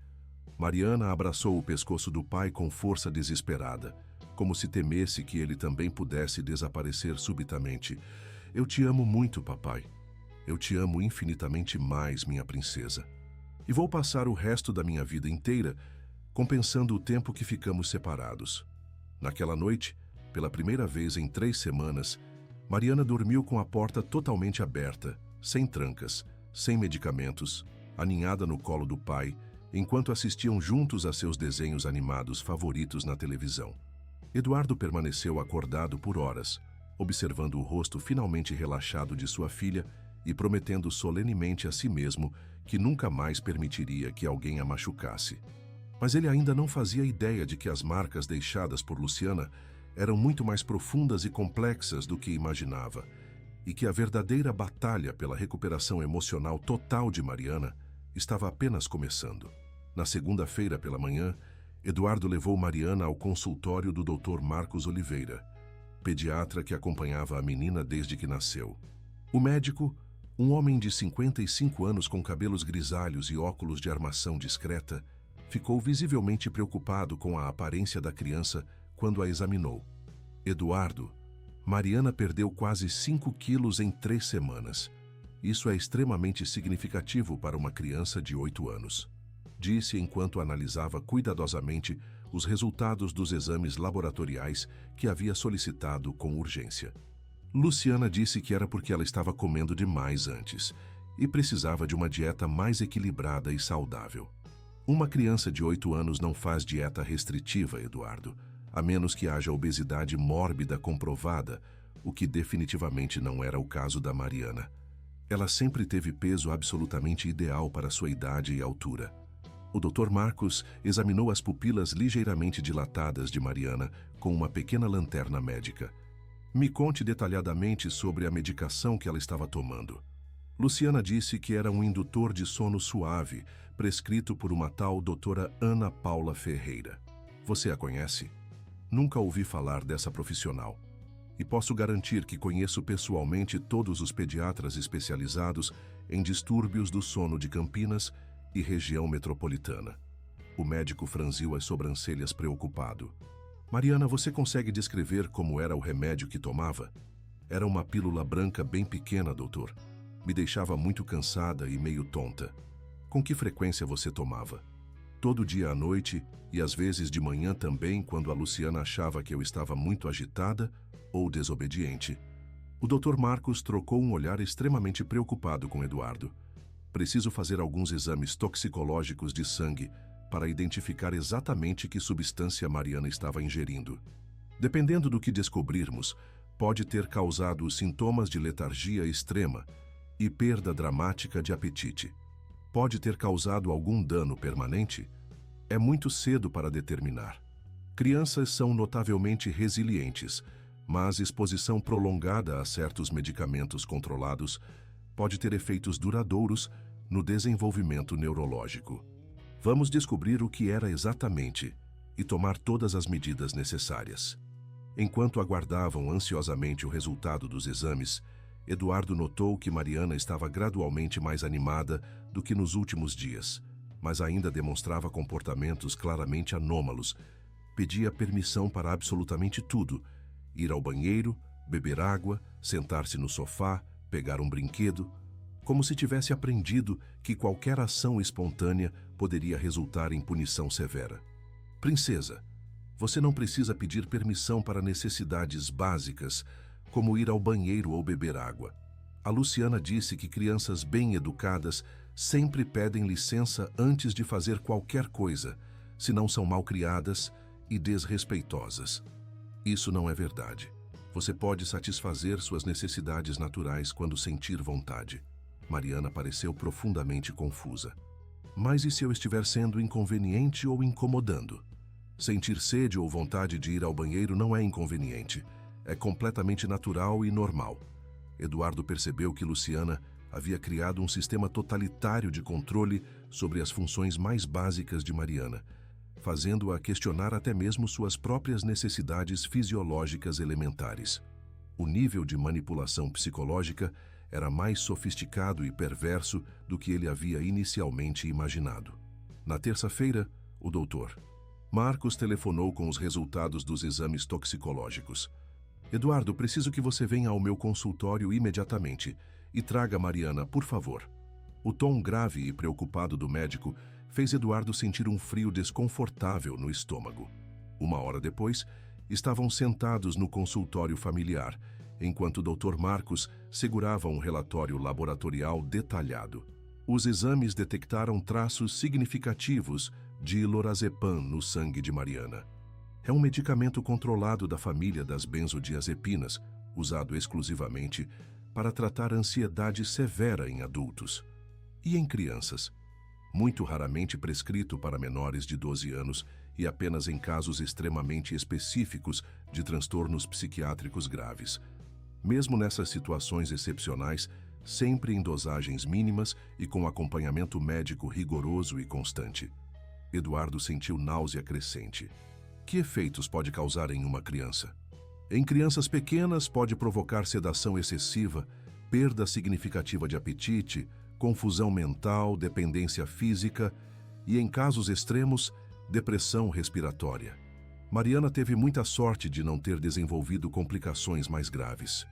Mariana abraçou o pescoço do pai com força desesperada, como se temesse que ele também pudesse desaparecer subitamente. Eu te amo muito, papai. Eu te amo infinitamente mais, minha princesa. E vou passar o resto da minha vida inteira compensando o tempo que ficamos separados. Naquela noite, pela primeira vez em 3 semanas, Mariana dormiu com a porta totalmente aberta, sem trancas, sem medicamentos, aninhada no colo do pai, enquanto assistiam juntos a seus desenhos animados favoritos na televisão. Eduardo permaneceu acordado por horas, observando o rosto finalmente relaxado de sua filha e prometendo solenemente a si mesmo que nunca mais permitiria que alguém a machucasse. Mas ele ainda não fazia ideia de que as marcas deixadas por Luciana eram muito mais profundas e complexas do que imaginava, e que a verdadeira batalha pela recuperação emocional total de Mariana estava apenas começando. Na segunda-feira pela manhã, Eduardo levou Mariana ao consultório do Dr. Marcos Oliveira, pediatra que acompanhava a menina desde que nasceu. O médico, um homem de 55 anos com cabelos grisalhos e óculos de armação discreta, ficou visivelmente preocupado com a aparência da criança quando a examinou. Eduardo, Mariana perdeu quase 5 quilos em 3 semanas. Isso é extremamente significativo para uma criança de 8 anos, disse enquanto analisava cuidadosamente os resultados dos exames laboratoriais que havia solicitado com urgência. Luciana disse que era porque ela estava comendo demais antes e precisava de uma dieta mais equilibrada e saudável. Uma criança de 8 anos não faz dieta restritiva, Eduardo, a menos que haja obesidade mórbida comprovada, o que definitivamente não era o caso da Mariana. Ela sempre teve peso absolutamente ideal para sua idade e altura. O Dr. Marcos examinou as pupilas ligeiramente dilatadas de Mariana com uma pequena lanterna médica. Me conte detalhadamente sobre a medicação que ela estava tomando. Luciana disse que era um indutor de sono suave, prescrito por uma tal doutora Ana Paula Ferreira. Você a conhece? Nunca ouvi falar dessa profissional. E posso garantir que conheço pessoalmente todos os pediatras especializados em distúrbios do sono de Campinas e região metropolitana. O médico franziu as sobrancelhas preocupado. Mariana, você consegue descrever como era o remédio que tomava? Era uma pílula branca bem pequena, doutor. Me deixava muito cansada e meio tonta. Com que frequência você tomava? Todo dia à noite e às vezes de manhã também, quando a Luciana achava que eu estava muito agitada ou desobediente. O Dr. Marcos trocou um olhar extremamente preocupado com Eduardo. Preciso fazer alguns exames toxicológicos de sangue para identificar exatamente que substância Mariana estava ingerindo. Dependendo do que descobrirmos, pode ter causado sintomas de letargia extrema e perda dramática de apetite. Pode ter causado algum dano permanente? É muito cedo para determinar. Crianças são notavelmente resilientes, mas exposição prolongada a certos medicamentos controlados pode ter efeitos duradouros no desenvolvimento neurológico. Vamos descobrir o que era exatamente e tomar todas as medidas necessárias. Enquanto aguardavam ansiosamente o resultado dos exames, Eduardo notou que Mariana estava gradualmente mais animada do que nos últimos dias, mas ainda demonstrava comportamentos claramente anômalos. Pedia permissão para absolutamente tudo: ir ao banheiro, beber água, sentar-se no sofá, pegar um brinquedo, como se tivesse aprendido que qualquer ação espontânea poderia resultar em punição severa. Princesa, você não precisa pedir permissão para necessidades básicas como ir ao banheiro ou beber água. A Luciana disse que crianças bem educadas sempre pedem licença antes de fazer qualquer coisa, se não são mal criadas e desrespeitosas. Isso não é verdade. Você pode satisfazer suas necessidades naturais quando sentir vontade. Mariana pareceu profundamente confusa. Mas e se eu estiver sendo inconveniente ou incomodando? Sentir sede ou vontade de ir ao banheiro não é inconveniente. É completamente natural e normal. Eduardo percebeu que Luciana havia criado um sistema totalitário de controle sobre as funções mais básicas de Mariana, fazendo-a questionar até mesmo suas próprias necessidades fisiológicas elementares. O nível de manipulação psicológica era mais sofisticado e perverso do que ele havia inicialmente imaginado. Na terça-feira, o doutor Marcos telefonou com os resultados dos exames toxicológicos. Eduardo, preciso que você venha ao meu consultório imediatamente e traga Mariana, por favor. O tom grave e preocupado do médico fez Eduardo sentir um frio desconfortável no estômago. Uma hora depois, estavam sentados no consultório familiar, enquanto o Dr. Marcos segurava um relatório laboratorial detalhado. Os exames detectaram traços significativos de lorazepam no sangue de Mariana. É um medicamento controlado da família das benzodiazepinas, usado exclusivamente para tratar ansiedade severa em adultos. E em crianças? Muito raramente prescrito para menores de 12 anos e apenas em casos extremamente específicos de transtornos psiquiátricos graves. Mesmo nessas situações excepcionais, sempre em dosagens mínimas e com acompanhamento médico rigoroso e constante. Eduardo sentiu náusea crescente. Que efeitos pode causar em uma criança? Em crianças pequenas, pode provocar sedação excessiva, perda significativa de apetite, confusão mental, dependência física e, em casos extremos, depressão respiratória. Mariana teve muita sorte de não ter desenvolvido complicações mais graves.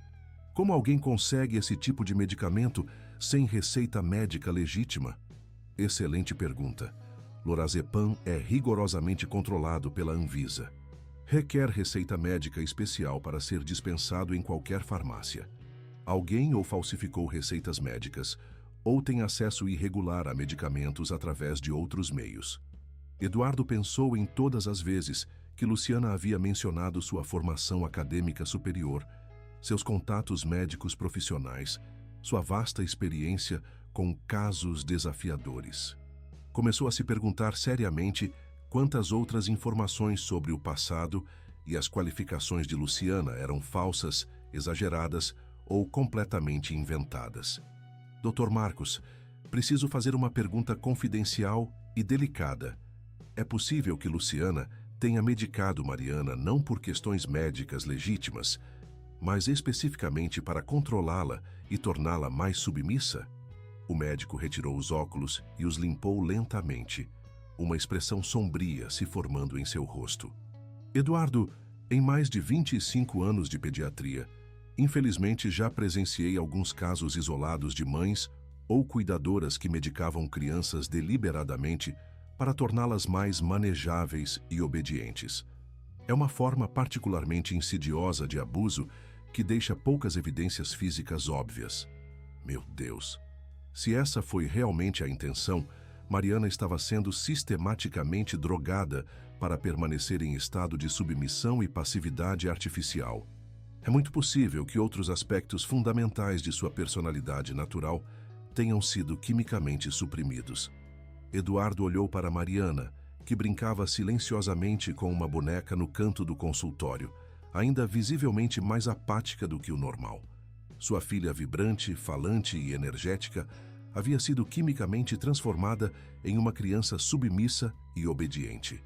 Como alguém consegue esse tipo de medicamento sem receita médica legítima? Excelente pergunta. Lorazepam é rigorosamente controlado pela Anvisa. Requer receita médica especial para ser dispensado em qualquer farmácia. Alguém ou falsificou receitas médicas, ou tem acesso irregular a medicamentos através de outros meios. Eduardo pensou em todas as vezes que Luciana havia mencionado sua formação acadêmica superior, seus contatos médicos profissionais, sua vasta experiência com casos desafiadores. Começou a se perguntar seriamente quantas outras informações sobre o passado e as qualificações de Luciana eram falsas, exageradas ou completamente inventadas. Dr. Marcos, preciso fazer uma pergunta confidencial e delicada. É possível que Luciana tenha medicado Mariana não por questões médicas legítimas, mas especificamente para controlá-la e torná-la mais submissa? O médico retirou os óculos e os limpou lentamente, uma expressão sombria se formando em seu rosto. Eduardo, em mais de 25 anos de pediatria, infelizmente já presenciei alguns casos isolados de mães ou cuidadoras que medicavam crianças deliberadamente para torná-las mais manejáveis e obedientes. É uma forma particularmente insidiosa de abuso que deixa poucas evidências físicas óbvias. Meu Deus! Se essa foi realmente a intenção, Mariana estava sendo sistematicamente drogada para permanecer em estado de submissão e passividade artificial. É muito possível que outros aspectos fundamentais de sua personalidade natural tenham sido quimicamente suprimidos. Eduardo olhou para Mariana, que brincava silenciosamente com uma boneca no canto do consultório, ainda visivelmente mais apática do que o normal. Sua filha vibrante, falante e energética havia sido quimicamente transformada em uma criança submissa e obediente.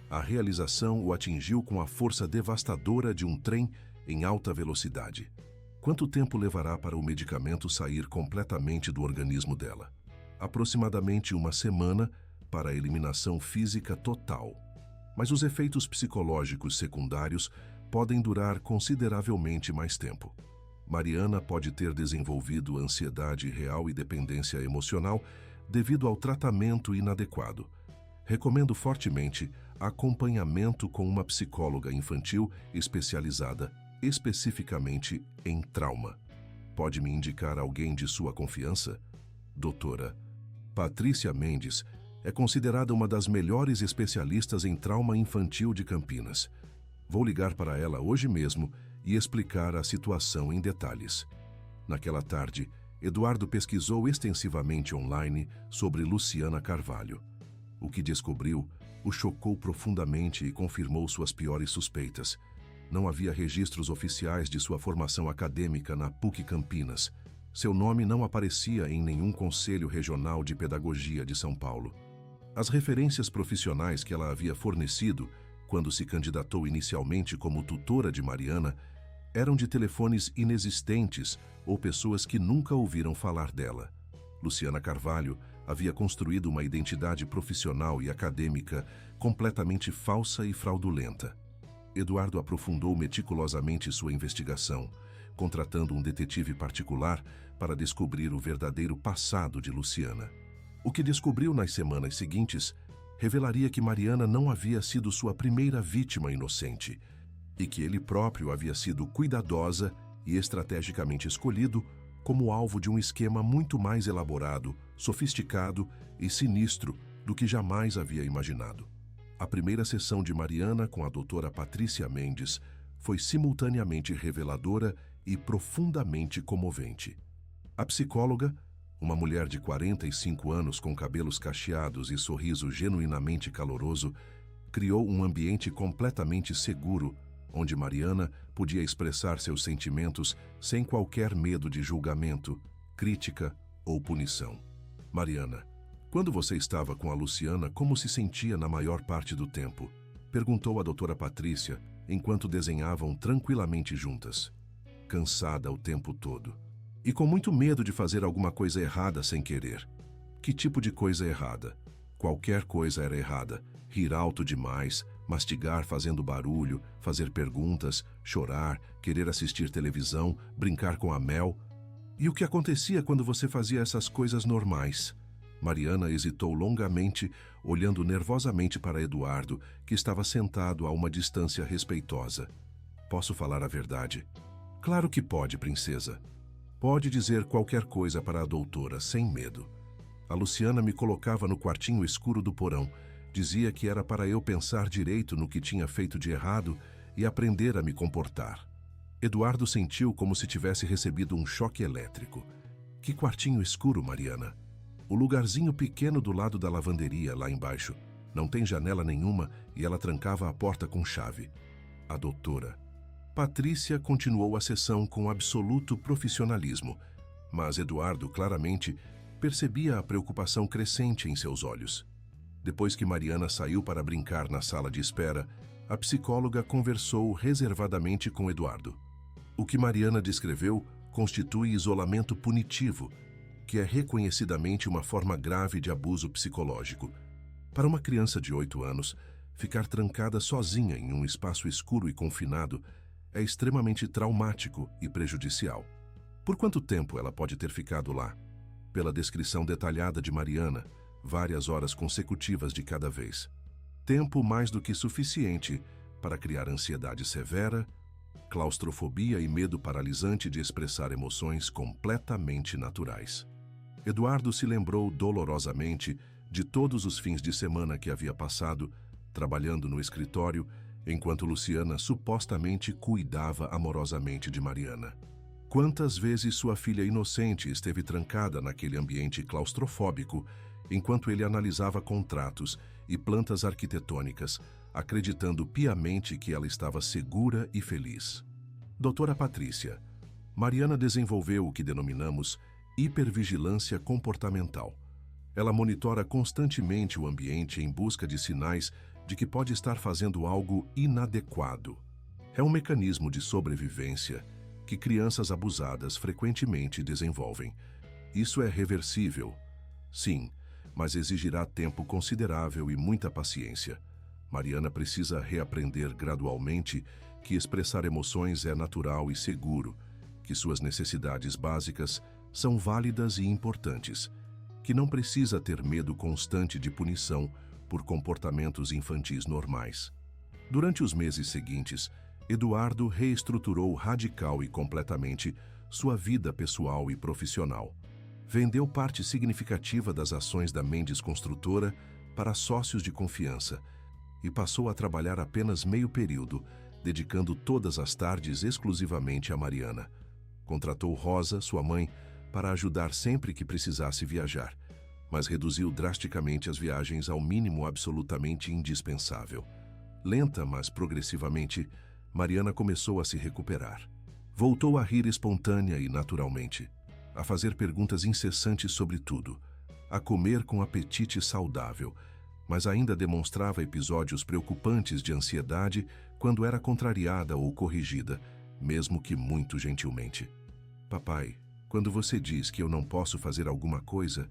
A realização o atingiu com a força devastadora de um trem em alta velocidade. Quanto tempo levará para o medicamento sair completamente do organismo dela? Aproximadamente uma semana para a eliminação física total. Mas os efeitos psicológicos secundários podem durar consideravelmente mais tempo. Mariana pode ter desenvolvido ansiedade real e dependência emocional devido ao tratamento inadequado. Recomendo fortemente acompanhamento com uma psicóloga infantil especializada especificamente em trauma. Pode me indicar alguém de sua confiança? Doutora Patrícia Mendes é considerada uma das melhores especialistas em trauma infantil de Campinas. Vou ligar para ela hoje mesmo e explicar a situação em detalhes. Naquela tarde, Eduardo pesquisou extensivamente online sobre Luciana Carvalho. O que descobriu o chocou profundamente e confirmou suas piores suspeitas. Não havia registros oficiais de sua formação acadêmica na PUC Campinas. Seu nome não aparecia em nenhum Conselho Regional de Pedagogia de São Paulo. As referências profissionais que ela havia fornecido, quando se candidatou inicialmente como tutora de Mariana, eram de telefones inexistentes ou pessoas que nunca ouviram falar dela. Luciana Carvalho havia construído uma identidade profissional e acadêmica completamente falsa e fraudulenta. Eduardo aprofundou meticulosamente sua investigação, contratando um detetive particular para descobrir o verdadeiro passado de Luciana. O que descobriu nas semanas seguintes revelaria que Mariana não havia sido sua primeira vítima inocente e que ele próprio havia sido cuidadosa e estrategicamente escolhido como alvo de um esquema muito mais elaborado, sofisticado e sinistro do que jamais havia imaginado. A primeira sessão de Mariana com a doutora Patrícia Mendes foi simultaneamente reveladora e profundamente comovente. A psicóloga, uma mulher de 45 anos com cabelos cacheados e sorriso genuinamente caloroso, criou um ambiente completamente seguro, onde Mariana podia expressar seus sentimentos sem qualquer medo de julgamento, crítica ou punição. Mariana, quando você estava com a Luciana, como se sentia na maior parte do tempo? Perguntou a doutora Patrícia, enquanto desenhavam tranquilamente juntas. Cansada o tempo todo. E com muito medo de fazer alguma coisa errada sem querer. Que tipo de coisa errada? Qualquer coisa era errada. Rir alto demais, mastigar fazendo barulho, fazer perguntas, chorar, querer assistir televisão, brincar com a Mel. E o que acontecia quando você fazia essas coisas normais? Mariana hesitou longamente, olhando nervosamente para Eduardo, que estava sentado a uma distância respeitosa. Posso falar a verdade? Claro que pode, princesa. Pode dizer qualquer coisa para a doutora, sem medo. A Luciana me colocava no quartinho escuro do porão. Dizia que era para eu pensar direito no que tinha feito de errado e aprender a me comportar. Eduardo sentiu como se tivesse recebido um choque elétrico. Que quartinho escuro, Mariana? O lugarzinho pequeno do lado da lavanderia, lá embaixo. Não tem janela nenhuma e ela trancava a porta com chave. A doutora Patrícia continuou a sessão com absoluto profissionalismo, mas Eduardo claramente percebia a preocupação crescente em seus olhos. Depois que Mariana saiu para brincar na sala de espera, a psicóloga conversou reservadamente com Eduardo. O que Mariana descreveu constitui isolamento punitivo, que é reconhecidamente uma forma grave de abuso psicológico. Para uma criança de 8 anos, ficar trancada sozinha em um espaço escuro e confinado é extremamente traumático e prejudicial. Por quanto tempo ela pode ter ficado lá? Pela descrição detalhada de Mariana, várias horas consecutivas de cada vez. Tempo mais do que suficiente para criar ansiedade severa, claustrofobia e medo paralisante de expressar emoções completamente naturais. Eduardo se lembrou dolorosamente de todos os fins de semana que havia passado trabalhando no escritório, enquanto Luciana supostamente cuidava amorosamente de Mariana. Quantas vezes sua filha inocente esteve trancada naquele ambiente claustrofóbico, enquanto ele analisava contratos e plantas arquitetônicas, acreditando piamente que ela estava segura e feliz. Doutora Patrícia, Mariana desenvolveu o que denominamos hipervigilância comportamental. Ela monitora constantemente o ambiente em busca de sinais de que pode estar fazendo algo inadequado. É um mecanismo de sobrevivência que crianças abusadas frequentemente desenvolvem. Isso é reversível, sim, mas exigirá tempo considerável e muita paciência. Mariana precisa reaprender gradualmente que expressar emoções é natural e seguro, que suas necessidades básicas são válidas e importantes, que não precisa ter medo constante de punição por comportamentos infantis normais. Durante os meses seguintes, Eduardo reestruturou radical e completamente sua vida pessoal e profissional. Vendeu parte significativa das ações da Mendes Construtora para sócios de confiança e passou a trabalhar apenas meio período, dedicando todas as tardes exclusivamente a Mariana. Contratou Rosa, sua mãe, para ajudar sempre que precisasse viajar, mas reduziu drasticamente as viagens ao mínimo absolutamente indispensável. Lenta, mas progressivamente, Mariana começou a se recuperar. Voltou a rir espontânea e naturalmente, a fazer perguntas incessantes sobre tudo, a comer com apetite saudável, mas ainda demonstrava episódios preocupantes de ansiedade quando era contrariada ou corrigida, mesmo que muito gentilmente. Papai, quando você diz que eu não posso fazer alguma coisa,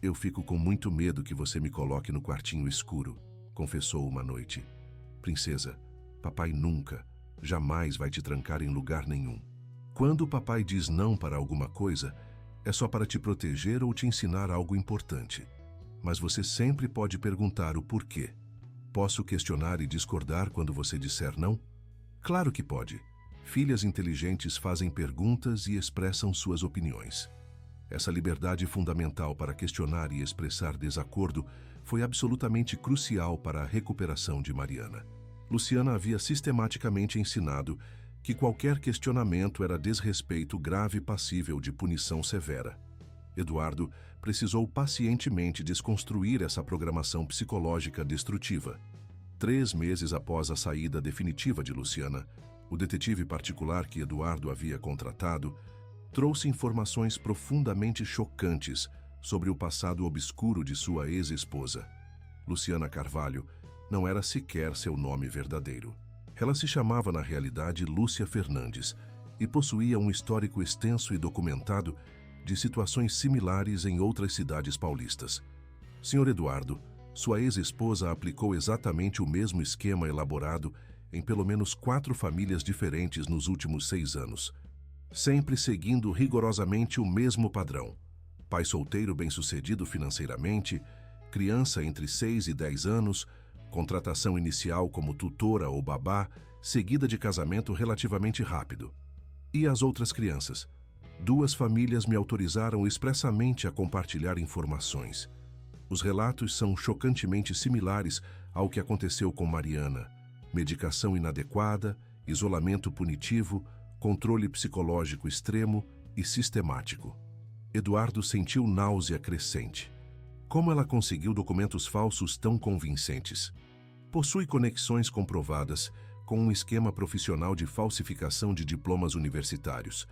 eu fico com muito medo que você me coloque no quartinho escuro, confessou uma noite. Princesa, papai nunca, jamais vai te trancar em lugar nenhum. Quando o papai diz não para alguma coisa, é só para te proteger ou te ensinar algo importante. Mas você sempre pode perguntar o porquê. Posso questionar e discordar quando você disser não? Claro que pode. Filhas inteligentes fazem perguntas e expressam suas opiniões. Essa liberdade fundamental para questionar e expressar desacordo foi absolutamente crucial para a recuperação de Mariana. Luciana havia sistematicamente ensinado que qualquer questionamento era desrespeito grave passível de punição severa. Eduardo precisou pacientemente desconstruir essa programação psicológica destrutiva. 3 meses após a saída definitiva de Luciana, o detetive particular que Eduardo havia contratado trouxe informações profundamente chocantes sobre o passado obscuro de sua ex-esposa. Luciana Carvalho não era sequer seu nome verdadeiro. Ela se chamava na realidade Lúcia Fernandes e possuía um histórico extenso e documentado de situações similares em outras cidades paulistas. Sr. Eduardo, sua ex-esposa aplicou exatamente o mesmo esquema elaborado em pelo menos 4 famílias diferentes nos últimos 6 anos, sempre seguindo rigorosamente o mesmo padrão. Pai solteiro bem-sucedido financeiramente, criança entre 6 e 10 anos, contratação inicial como tutora ou babá, seguida de casamento relativamente rápido. E as outras crianças? 2 famílias me autorizaram expressamente a compartilhar informações. Os relatos são chocantemente similares ao que aconteceu com Mariana. Medicação inadequada, isolamento punitivo, controle psicológico extremo e sistemático. Eduardo sentiu náusea crescente. Como ela conseguiu documentos falsos tão convincentes? Possui conexões comprovadas com um esquema profissional de falsificação de diplomas universitários.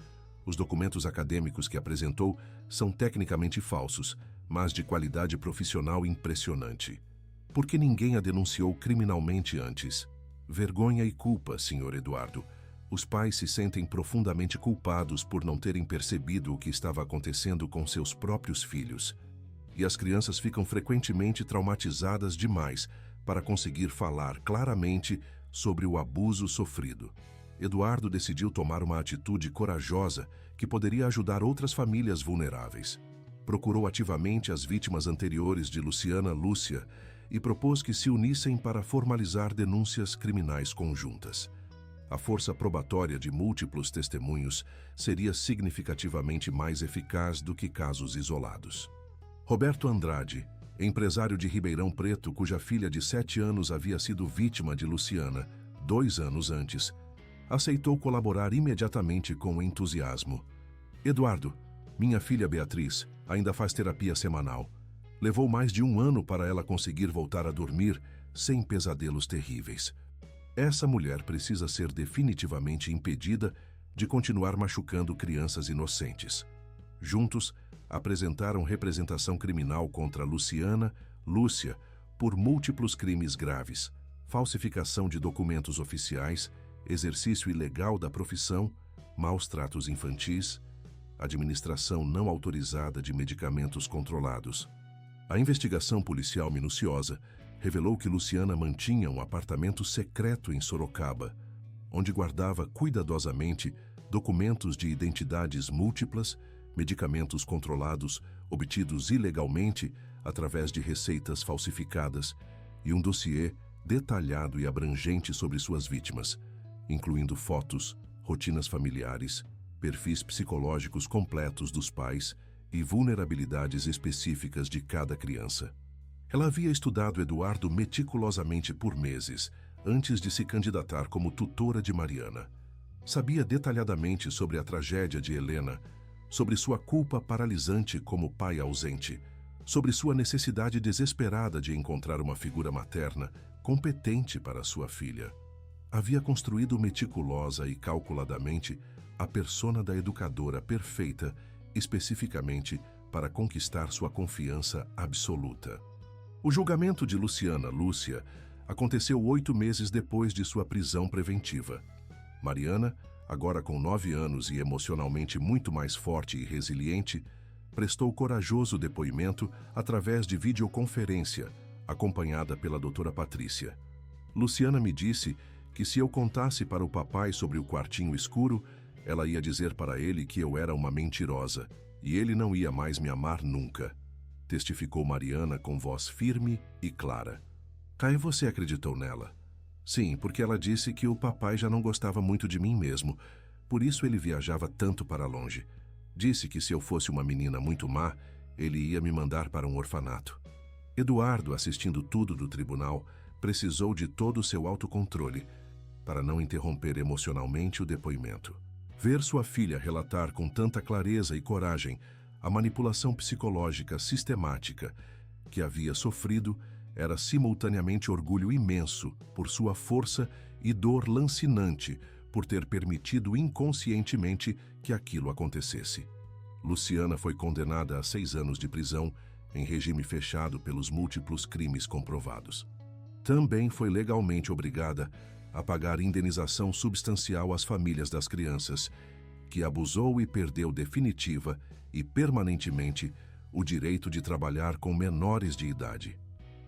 Os documentos acadêmicos que apresentou são tecnicamente falsos, mas de qualidade profissional impressionante. Por que ninguém a denunciou criminalmente antes? Vergonha e culpa, Sr. Eduardo. Os pais se sentem profundamente culpados por não terem percebido o que estava acontecendo com seus próprios filhos. E as crianças ficam frequentemente traumatizadas demais para conseguir falar claramente sobre o abuso sofrido. Eduardo decidiu tomar uma atitude corajosa que poderia ajudar outras famílias vulneráveis. Procurou ativamente as vítimas anteriores de Luciana, Lúcia, e propôs que se unissem para formalizar denúncias criminais conjuntas. A força probatória de múltiplos testemunhos seria significativamente mais eficaz do que casos isolados. Roberto Andrade, empresário de Ribeirão Preto, cuja filha de 7 anos havia sido vítima de Luciana 2 anos antes, aceitou colaborar imediatamente com entusiasmo. Eduardo, minha filha Beatriz, ainda faz terapia semanal. Levou mais de 1 ano para ela conseguir voltar a dormir sem pesadelos terríveis. Essa mulher precisa ser definitivamente impedida de continuar machucando crianças inocentes. Juntos, apresentaram representação criminal contra Luciana, Lúcia, por múltiplos crimes graves, falsificação de documentos oficiais, exercício ilegal da profissão, maus tratos infantis, administração não autorizada de medicamentos controlados. A investigação policial minuciosa revelou que Luciana mantinha um apartamento secreto em Sorocaba, onde guardava cuidadosamente documentos de identidades múltiplas, medicamentos controlados obtidos ilegalmente através de receitas falsificadas e um dossiê detalhado e abrangente sobre suas vítimas, incluindo fotos, rotinas familiares, perfis psicológicos completos dos pais e vulnerabilidades específicas de cada criança. Ela havia estudado Eduardo meticulosamente por meses, antes de se candidatar como tutora de Mariana. Sabia detalhadamente sobre a tragédia de Helena, sobre sua culpa paralisante como pai ausente, sobre sua necessidade desesperada de encontrar uma figura materna competente para sua filha. Havia construído meticulosa e calculadamente a persona da educadora perfeita, especificamente para conquistar sua confiança absoluta. O julgamento de Luciana Lúcia aconteceu 8 meses depois de sua prisão preventiva. Mariana, agora com 9 anos e emocionalmente muito mais forte e resiliente, prestou corajoso depoimento através de videoconferência, acompanhada pela doutora Patrícia. Luciana me disse que se eu contasse para o papai sobre o quartinho escuro, ela ia dizer para ele que eu era uma mentirosa e ele não ia mais me amar nunca. Testificou Mariana com voz firme e clara. Caio, você acreditou nela? Sim, porque ela disse que o papai já não gostava muito de mim mesmo, por isso ele viajava tanto para longe. Disse que se eu fosse uma menina muito má, ele ia me mandar para um orfanato. Eduardo, assistindo tudo do tribunal, precisou de todo o seu autocontrole para não interromper emocionalmente o depoimento. Ver sua filha relatar com tanta clareza e coragem a manipulação psicológica sistemática que havia sofrido era simultaneamente orgulho imenso por sua força e dor lancinante por ter permitido inconscientemente que aquilo acontecesse. Luciana foi condenada a 6 anos de prisão em regime fechado pelos múltiplos crimes comprovados. Também foi legalmente obrigada a pagar indenização substancial às famílias das crianças, que abusou e perdeu definitiva e permanentemente o direito de trabalhar com menores de idade.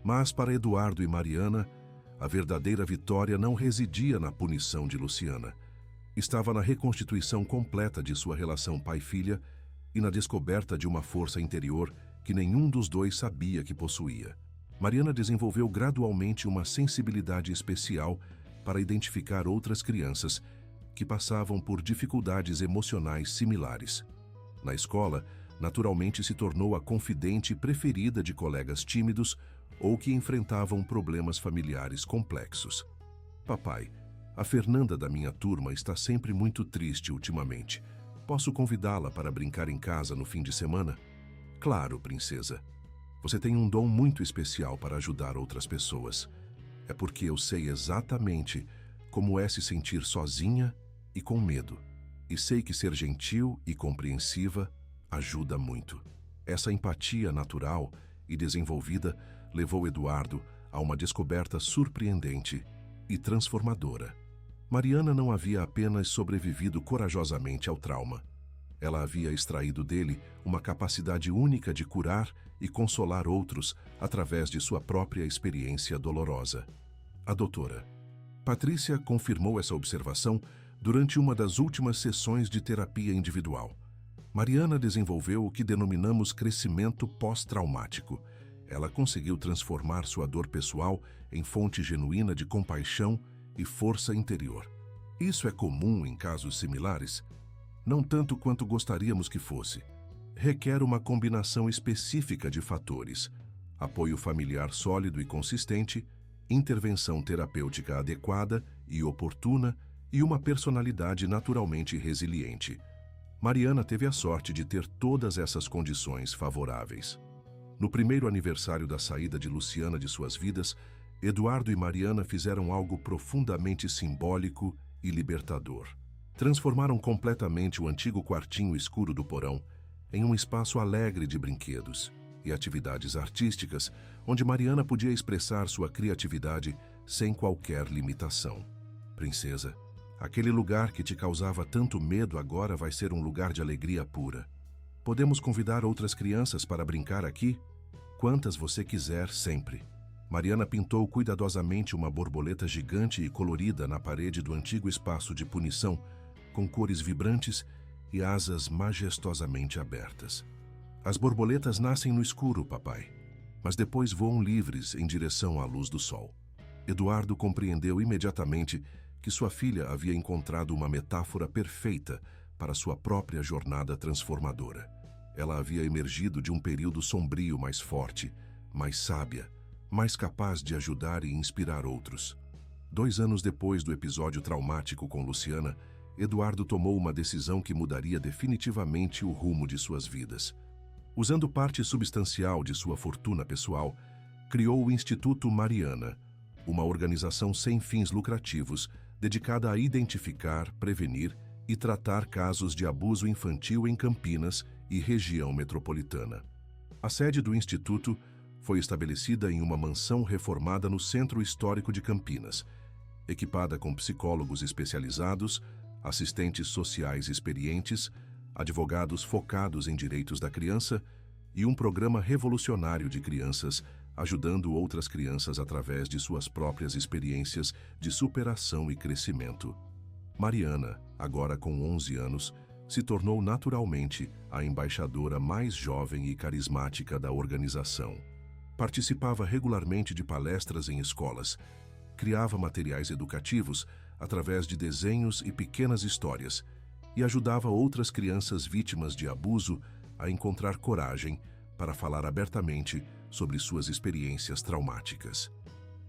Mas para Eduardo e Mariana, a verdadeira vitória não residia na punição de Luciana. Estava na reconstituição completa de sua relação pai-filha e na descoberta de uma força interior que nenhum dos dois sabia que possuía. Mariana desenvolveu gradualmente uma sensibilidade especial para identificar outras crianças que passavam por dificuldades emocionais similares. Na escola, naturalmente se tornou a confidente preferida de colegas tímidos ou que enfrentavam problemas familiares complexos. Papai, a Fernanda da minha turma está sempre muito triste ultimamente. Posso convidá-la para brincar em casa no fim de semana? Claro, princesa. Você tem um dom muito especial para ajudar outras pessoas. É porque eu sei exatamente como é se sentir sozinha e com medo. E sei que ser gentil e compreensiva ajuda muito. Essa empatia natural e desenvolvida levou Eduardo a uma descoberta surpreendente e transformadora. Mariana não havia apenas sobrevivido corajosamente ao trauma. Ela havia extraído dele uma capacidade única de curar e consolar outros através de sua própria experiência dolorosa. A doutora Patrícia confirmou essa observação durante uma das últimas sessões de terapia individual. Mariana desenvolveu o que denominamos crescimento pós-traumático. Ela conseguiu transformar sua dor pessoal em fonte genuína de compaixão e força interior. Isso é comum em casos similares? Não tanto quanto gostaríamos que fosse. Requer uma combinação específica de fatores: apoio familiar sólido e consistente, intervenção terapêutica adequada e oportuna e uma personalidade naturalmente resiliente. Mariana teve a sorte de ter todas essas condições favoráveis. No primeiro aniversário da saída de Luciana de suas vidas, Eduardo e Mariana fizeram algo profundamente simbólico e libertador. Transformaram completamente o antigo quartinho escuro do porão em um espaço alegre de brinquedos e atividades artísticas, onde Mariana podia expressar sua criatividade sem qualquer limitação. Princesa, aquele lugar que te causava tanto medo agora vai ser um lugar de alegria pura. Podemos convidar outras crianças para brincar aqui? Quantas você quiser, sempre. Mariana pintou cuidadosamente uma borboleta gigante e colorida na parede do antigo espaço de punição, com cores vibrantes e asas majestosamente abertas. As borboletas nascem no escuro, papai, mas depois voam livres em direção à luz do sol. Eduardo compreendeu imediatamente que sua filha havia encontrado uma metáfora perfeita para sua própria jornada transformadora. Ela havia emergido de um período sombrio mais forte, mais sábia, mais capaz de ajudar e inspirar outros. 2 anos depois do episódio traumático com Luciana, Eduardo tomou uma decisão que mudaria definitivamente o rumo de suas vidas. Usando parte substancial de sua fortuna pessoal, criou o Instituto Mariana, uma organização sem fins lucrativos dedicada a identificar, prevenir e tratar casos de abuso infantil em Campinas e região metropolitana. A sede do Instituto foi estabelecida em uma mansão reformada no Centro Histórico de Campinas, equipada com psicólogos especializados, assistentes sociais experientes, advogados focados em direitos da criança e um programa revolucionário de crianças, ajudando outras crianças através de suas próprias experiências de superação e crescimento. Mariana, agora com 11 anos, se tornou naturalmente a embaixadora mais jovem e carismática da organização. Participava regularmente de palestras em escolas, criava materiais educativos através de desenhos e pequenas histórias e ajudava outras crianças vítimas de abuso a encontrar coragem para falar abertamente sobre suas experiências traumáticas.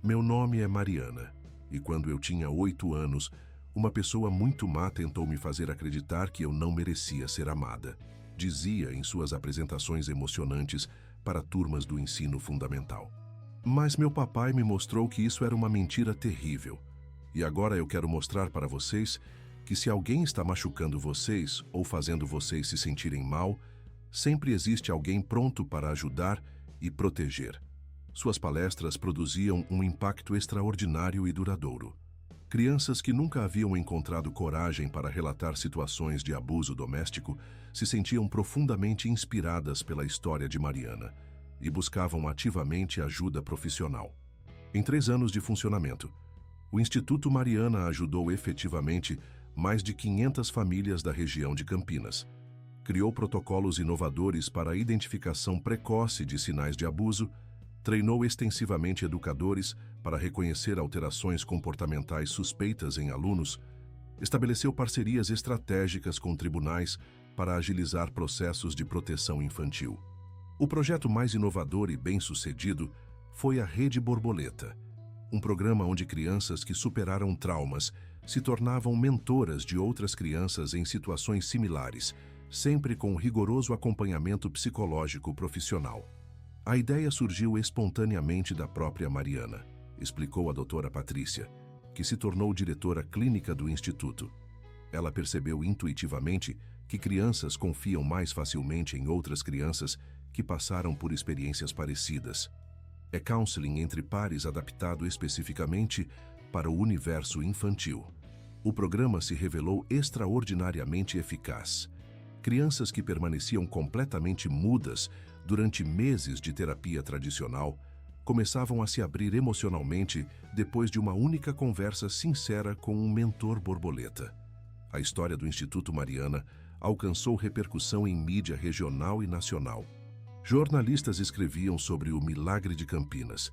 Meu nome é Mariana, e quando eu tinha 8 anos, uma pessoa muito má tentou me fazer acreditar que eu não merecia ser amada, dizia em suas apresentações emocionantes para turmas do ensino fundamental. Mas meu papai me mostrou que isso era uma mentira terrível. E agora eu quero mostrar para vocês que se alguém está machucando vocês ou fazendo vocês se sentirem mal, sempre existe alguém pronto para ajudar e proteger. Suas palestras produziam um impacto extraordinário e duradouro. Crianças que nunca haviam encontrado coragem para relatar situações de abuso doméstico se sentiam profundamente inspiradas pela história de Mariana e buscavam ativamente ajuda profissional. Em 3 anos de funcionamento, o Instituto Mariana ajudou efetivamente mais de 500 famílias da região de Campinas. Criou protocolos inovadores para a identificação precoce de sinais de abuso, treinou extensivamente educadores para reconhecer alterações comportamentais suspeitas em alunos, estabeleceu parcerias estratégicas com tribunais para agilizar processos de proteção infantil. O projeto mais inovador e bem-sucedido foi a Rede Borboleta, um programa onde crianças que superaram traumas se tornavam mentoras de outras crianças em situações similares, sempre com rigoroso acompanhamento psicológico profissional. A ideia surgiu espontaneamente da própria Mariana, explicou a doutora Patrícia, que se tornou diretora clínica do Instituto. Ela percebeu intuitivamente que crianças confiam mais facilmente em outras crianças que passaram por experiências parecidas. É counseling entre pares adaptado especificamente para o universo infantil. O programa se revelou extraordinariamente eficaz. Crianças que permaneciam completamente mudas durante meses de terapia tradicional começavam a se abrir emocionalmente depois de uma única conversa sincera com um mentor borboleta. A história do Instituto Mariana alcançou repercussão em mídia regional e nacional. Jornalistas escreviam sobre o milagre de Campinas,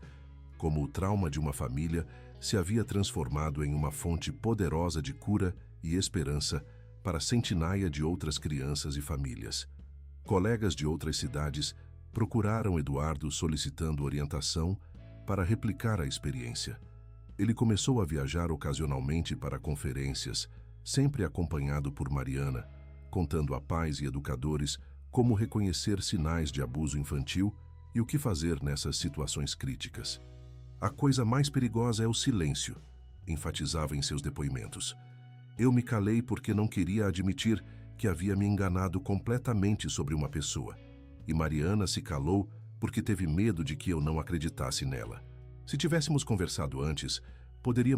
como o trauma de uma família se havia transformado em uma fonte poderosa de cura e esperança para a centenária de outras crianças e famílias. Colegas de outras cidades procuraram Eduardo solicitando orientação para replicar a experiência. Ele começou a viajar ocasionalmente para conferências, sempre acompanhado por Mariana, contando a pais e educadores como reconhecer sinais de abuso infantil e o que fazer nessas situações críticas. A coisa mais perigosa é o silêncio, enfatizava em seus depoimentos. Eu me calei porque não queria admitir que havia me enganado completamente sobre uma pessoa. E Mariana se calou porque teve medo de que eu não acreditasse nela. Se tivéssemos conversado antes, poderíamos